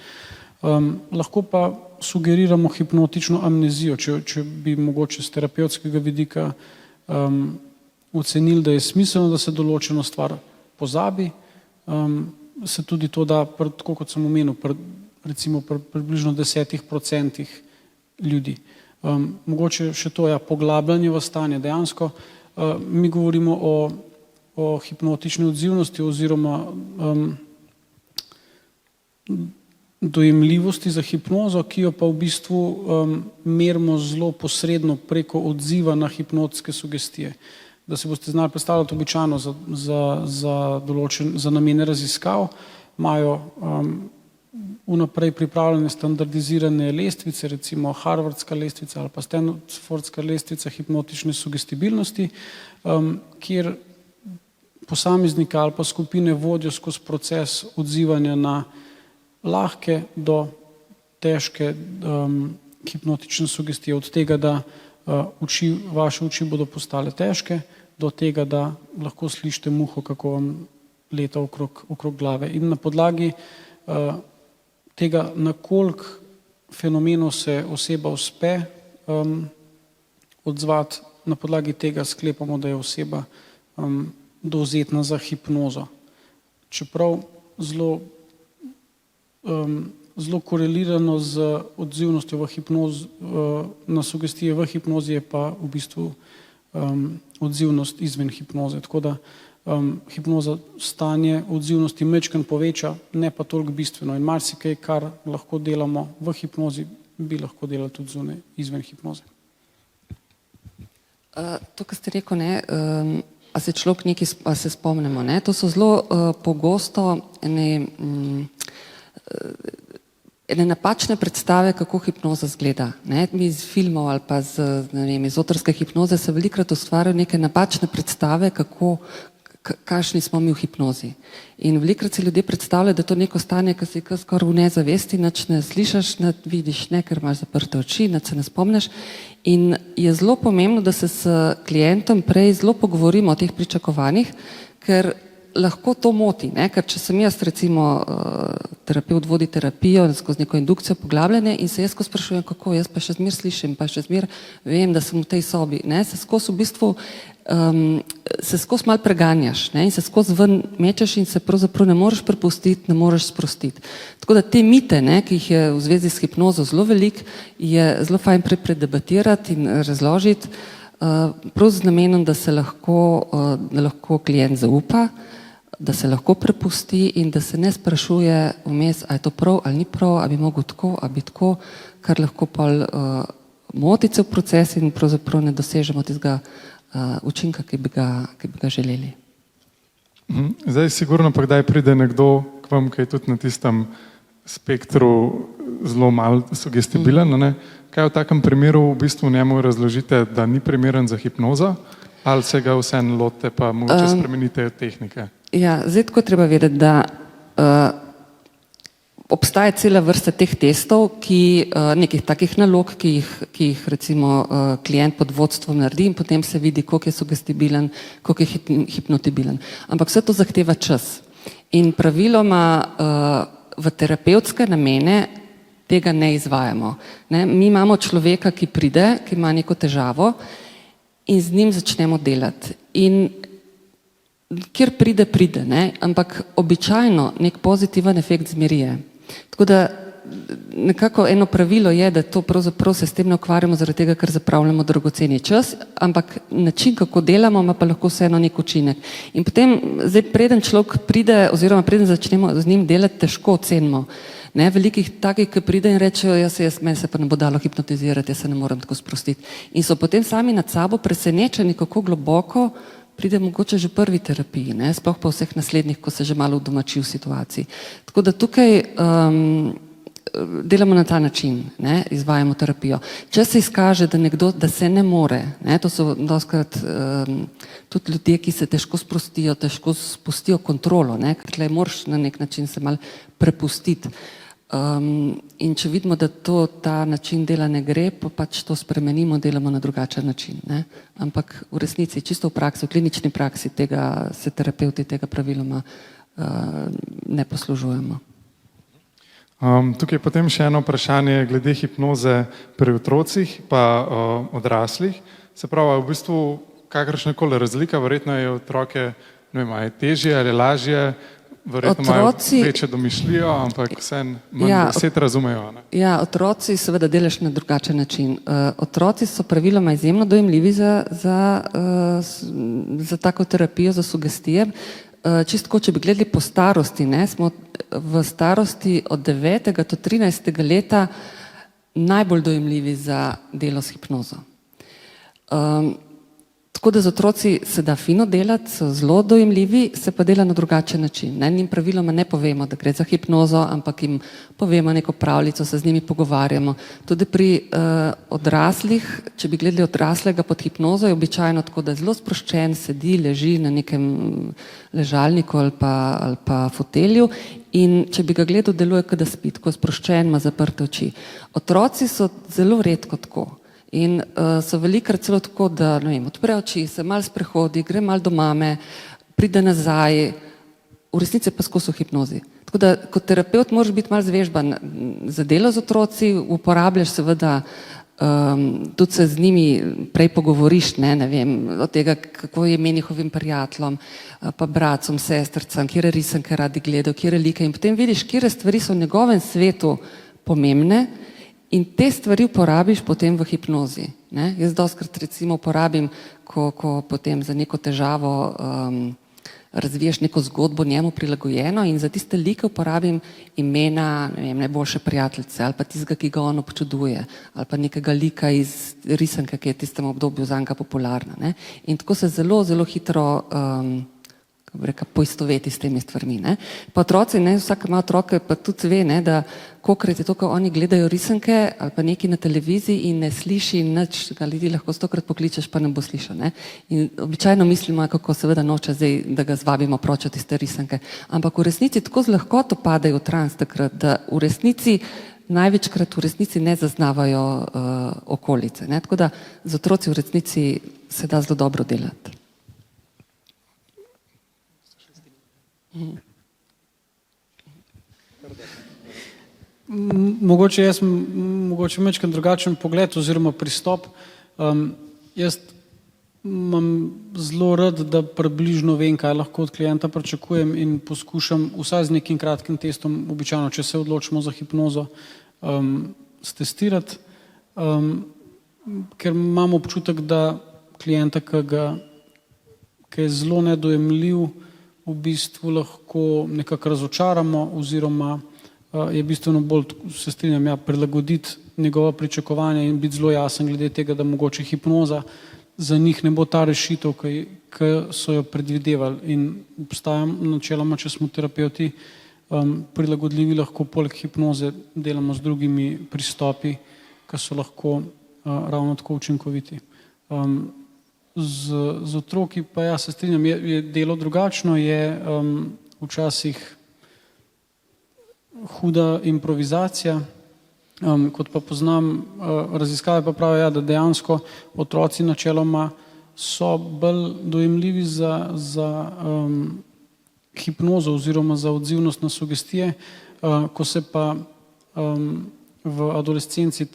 Lahko pa sugeriramo hipnotično amnezijo, če bi mogoče z terapevtskega vidika ocenili, da je smiselno, da se določeno stvar pozabi, se tudi to da, tako kot sem omenil, recimo približno 10% ljudi. Mogoče še to je poglabljanje v stanje. Dejansko mi govorimo o hipnotični odzivnosti oziroma dojemljivosti za hipnozo, ki jo pa v bistvu merimo zelo posredno preko odziva na hipnotske sugestije. Da se boste znali predstavljati, običajno za namene raziskav imajo vnaprej pripravljene standardizirane lestvice, recimo Harvardska lestvica ali pa Stanfordska lestvica hipnotične sugestibilnosti, kjer posameznika ali pa skupine vodijo skozi proces odzivanja na lahke do težke hipnotične sugestije, od tega, da vaše oči bodo postale težke, do tega, da lahko slišite muho, kako vam leta okrog glave. In na podlagi tega, na koliko fenomenov se oseba uspe odzvati, na podlagi tega sklepamo, da je oseba dovzetna za hipnozo. Čeprav zelo korelirano z odzivnostjo na sugestije v hipnozi je pa v bistvu odzivnost izven hipnoze. Tako da hipnoza stanje odzivnosti majčkeno poveča, ne pa toliko bistveno. In marsikaj, kar lahko delamo v hipnozi, bi lahko delali tudi zunaj, izven hipnoze. To, kar ste rekel, a se človek nekaj se spomnimo, to so zelo pogosto ene napačne predstave, kako hipnoza izgleda. Mi iz filmov ali pa iz otorske hipnoze se velikokrat ustvarjajo neke napačne predstave, kakšni smo mi v hipnozi. In velikokrat si ljudje predstavljajo, da je to neko stanje, ki si skoraj v nezavesti, nič ne slišiš, ne vidiš, ker imaš zaprte oči, nič se ne spomniš. In je zelo pomembno, da se s klientom prej zelo pogovorimo o teh pričakovanjih, ker lahko to moti, ker če sem jaz recimo terapevt vodi terapijo skozi neko indukcijo poglabljanje in se jaz skozi sprašujem, kako jaz pa še zmer slišim, pa še zmer vem, da sem v tej sobi, se skozi v bistvu se skozi malo preganjaš in se skozi ven mečeš in se pravzaprav ne moreš prepustiti, ne moreš sprostiti. Tako da te mite, ki jih je v zvezi s hipnozo zelo veliko, je zelo fajn predebatirati in razložiti, prav z namenom, da se lahko klient zaupa, da se lahko prepusti in da se ne sprašuje vmes, a je to prav ali ni prav, a bi mogel tako, a bi tako, kar lahko pol moti cel proces in pravzaprav ne dosežemo tistega učinka, ki bi ga želeli. Zdaj sigurno pa kdaj pride nekdo k vam, ki je tudi na tistem spektru zelo malo sugestibilen, ne? Kaj v takem primeru v bistvu njemu razložite, da ni primeren za hipnozo, ali se ga vseeno lotite pa mogoče spremenite tehnike? Ja, zdaj tako treba vedeti, da obstaja cela vrsta teh testov, nekih takih nalog, ki jih recimo klient pod vodstvom naredi in potem se vidi, koliko je sugestibilen, koliko je hipnotibilen. Ampak vse to zahteva čas. In praviloma v terapevtske namene tega ne izvajamo. Ne? Mi imamo človeka, ki pride, ki ima neko težavo in z njim začnemo delati. In kjer pride, ne? Ampak običajno nek pozitiven efekt zmerije. Tako da nekako eno pravilo je, da to pravzaprav se s tem ne ukvarjamo zaradi tega, ker zapravljamo dragoceni čas, ampak način, kako delamo, ima pa lahko vseeno nek učinek. In potem, zdaj preden človek pride, oziroma preden začnemo z njim delati, težko ocenimo. Ne, velikih takih, ki pride in rečejo, meni se pa ne bo dalo hipnotizirati, jaz se ne morem tako sprostiti. In so potem sami nad sabo presenečeni, kako globoko pride mogoče že v prvi terapiji, ne, sploh pa vseh naslednjih, ko se že malo udomači v situaciji. Tako da tukaj delamo na ta način, ne, izvajamo terapijo. Če se izkaže, da nekdo, da se ne more, ne, to so dostikrat tudi ljudje, ki se težko sprostijo, težko spustijo kontrolo, ne, ker tle moraš na nek način se malo prepustiti. In če vidimo, da ta način dela ne gre, pa pač to spremenimo, delamo na drugačen način, ne. Ampak v resnici, čisto v praksi, v klinični praksi tega se terapevti tega praviloma ne poslužujemo. Tukaj je potem še eno vprašanje glede hipnoze pri otrocih pa odraslih. Se pravi, v bistvu kakršnakoli razlika, verjetno je otroke, ne vem, je težje ali lažje, verjetno imajo večjo domišljijo, ampak vseeno manj besed razumejo. Ne? Ja, otroci seveda delaš na drugačen način. Otroci so praviloma izjemno dojemljivi za tako terapijo, za sugestije. Čisto, če bi gledali po starosti, ne, smo v starosti od 9. do 13. leta najbolj dojemljivi za delo s hipnozo. Tako da z otroci se da fino delati, so zelo dojemljivi, se pa dela na drugačen način. Ne? Njim praviloma ne povemo, da gre za hipnozo, ampak jim povemo neko pravljico, se z njimi pogovarjamo. Tudi pri odraslih, če bi gledali odraslega pod hipnozo, je običajno tako, da je zelo sproščen, sedi, leži na nekem ležalniku ali pa fotelju in če bi ga gledal, deluje, kot da spi, tako sproščen, ima zaprte oči. Otroci so zelo redko tako. In so velikokrat celo tako, da odpre oči, se malo sprehodi, gre malo do mame, pride nazaj, v resnici pa skozi v hipnozi. Tako da kot terapevt moraš biti malo zvežban za delo z otroci, uporabljaš seveda, tudi se z njimi prej pogovoriš, ne vem, od tega, kako je ime njihovim prijateljem, pa bratcem, sestrcem, kjere risanke radi gledajo, kjere like in potem vidiš, kjere stvari so v njegovem svetu pomembne. In te stvari uporabiš potem v hipnozi. Ne? Jaz dostikrat recimo uporabim, ko potem za neko težavo razviješ neko zgodbo njemu prilagojeno in za tiste like uporabim imena, ne vem, najboljše prijateljice ali pa tistega, ki ga on občuduje ali pa nekega lika iz risanke, ki je v tistem obdobju zanj popularna. Ne? In tako se zelo, zelo hitro poistoveti s temi stvarmi. Ne? Pa otroci, ne, vsak ima otroke, pa tudi ve, ne, da kolikrat je to, ko oni gledajo risanke ali pa nekaj na televiziji in ne sliši nič, ga ljudi lahko 100-krat pokličeš, pa ne bo slišal. Ne? In običajno mislimo, kako seveda noče zdaj, da ga zvabimo proč od tiste risanke. Ampak v resnici tako z lahkoto padajo v trans takrat, da v resnici največkrat v resnici ne zaznavajo okolice. Ne? Tako da z otroci v resnici se da zelo dobro delati. Mogoče majčkeno drugačen pogled oziroma pristop. Jaz imam zelo rad, da približno vem, kaj lahko od klienta pričakujem in poskušam vsaj z nekim kratkim testom, običajno, če se odločimo za hipnozo, stestirati, ker imam občutek, da klienta, ki je zelo nedojemljiv, v bistvu lahko nekako razočaramo oziroma je bistveno bolj, se strinjam, prilagoditi njegova pričakovanja in biti zelo jasen glede tega, da mogoče hipnoza za njih ne bo ta rešitev, ki so jo predvidevali. In obstajam načeloma, če smo terapeuti prilagodljivi, lahko poleg hipnoze delamo z drugimi pristopi, ki so lahko ravno tako učinkoviti. Z otroki pa se strinjam, je delo drugačno, je včasih huda improvizacija, kot pa poznam raziskave, pa pravijo, da dejansko otroci načeloma so bolj dojemljivi za hipnozo oziroma za odzivnost na sugestije, ko se pa v adolescenci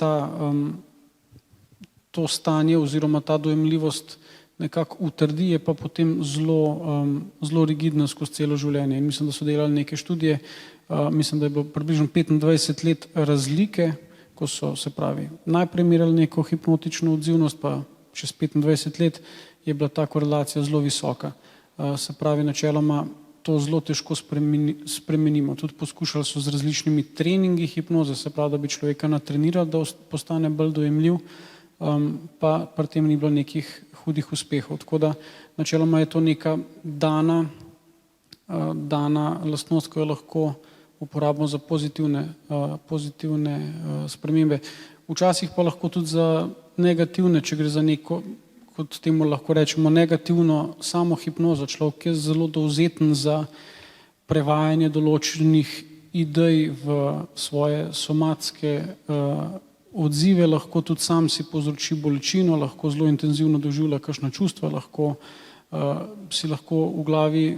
to stanje oziroma ta dojemljivost nekako utrdi, je pa potem zelo rigidna skozi celo življenje. In mislim, da so delali neke študije, mislim, da je bilo približno 25 let razlike, ko so, se pravi, najprej merili neko hipnotično odzivnost, pa čez 25 let je bila ta korelacija zelo visoka. Se pravi, načeloma to zelo težko spremenimo. Tudi poskušali so z različnimi treningi hipnoze, se pravi, da bi človeka natrenirali, da postane bolj dojemljiv, pa pri tem ni bilo nekih hudih uspehov. Tako da načeloma je to neka dana lastnost, ki jo lahko uporabimo za pozitivne spremembe. Včasih pa lahko tudi za negativne, če gre za neko, kot temu lahko rečemo, negativno samo hipnozo. Človek je zelo dovzeten za prevajanje določenih idej v svoje somatske odzive, lahko tudi sam si povzroči bolečino, lahko zelo intenzivno doživlja kakšna čustva, si lahko v glavi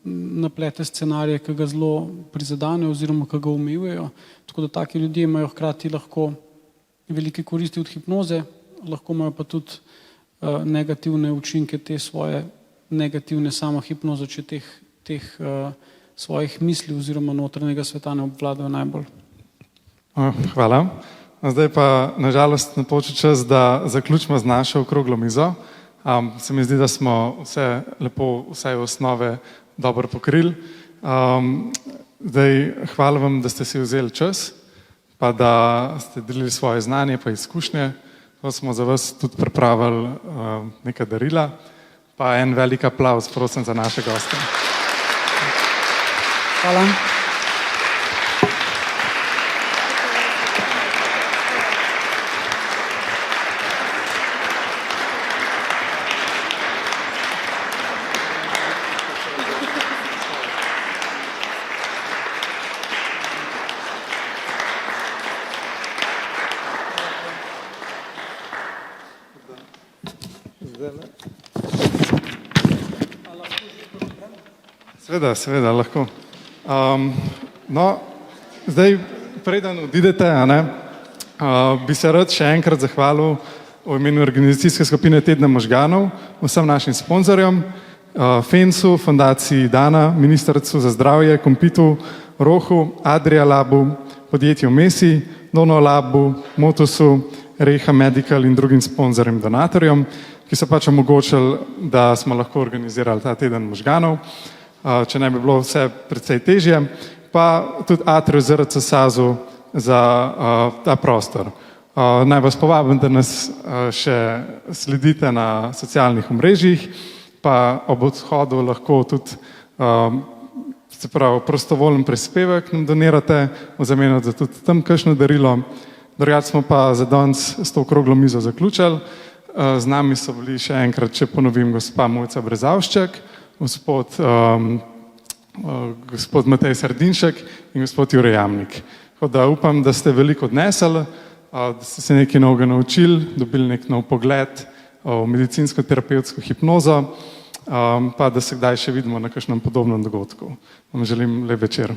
naplete scenarije, ki ga zelo prizadane oziroma ki ga omejujejo. Tako da taki ljudje imajo hkrati lahko velike koristi od hipnoze, lahko imajo pa tudi negativne učinke te svoje negativne samohipnoze, če teh svojih misli oziroma notranjega sveta ne obvladajo najbolj. Hvala. Zdaj pa nažalost napočil čas, da zaključimo z našo okroglo mizo. Se mi zdi, da smo vse lepo, vsaj osnove dobro pokrili. Zdaj, hvala vam, da ste si vzeli čas, pa da ste delili svoje znanje pa izkušnje. To smo za vas tudi pripravili neka darila, pa en velik aplavz, prosim, za naše goste. Hvala. Seveda, lahko. Zdaj, preden odidete, bi se rad še enkrat zahvalil v imenu organizacijske skupine Tedna možganov vsem našim sponzorjem, FENS-u, Fundaciji Dana, Ministrstvu za zdravje, Kompitu, Rohu, Adria Labu, podjetju Mesi, Dono Labu, Motusu, Reha Medical in drugim sponzorjem, donatorjem, ki so pač omogočili, da smo lahko organizirali ta Teden možganov. Če ne bi bilo vse precej težje, pa tudi Atriju ZRC SAZU za ta prostor. Naj vas povabim, da nas še sledite na socialnih omrežjih, pa ob odhodu lahko tudi prostovoljen prispevek nam donirate, v zameno za tudi tam kakšno darilo. Drugače smo pa za danes s to okroglo mizo zaključili. Z nami so bili še enkrat, če ponovim, gospa Mojca Brezavšček, gospod Matej Sardinšek in gospod Jure Jamnik. Tako da upam, da ste veliko odnesli, da ste se nekaj novega naučili, dobili nek nov pogled v medicinsko-terapevtsko hipnozo, pa da se kdaj še vidimo na kakšnem podobnem dogodku. Vam želim lep večer.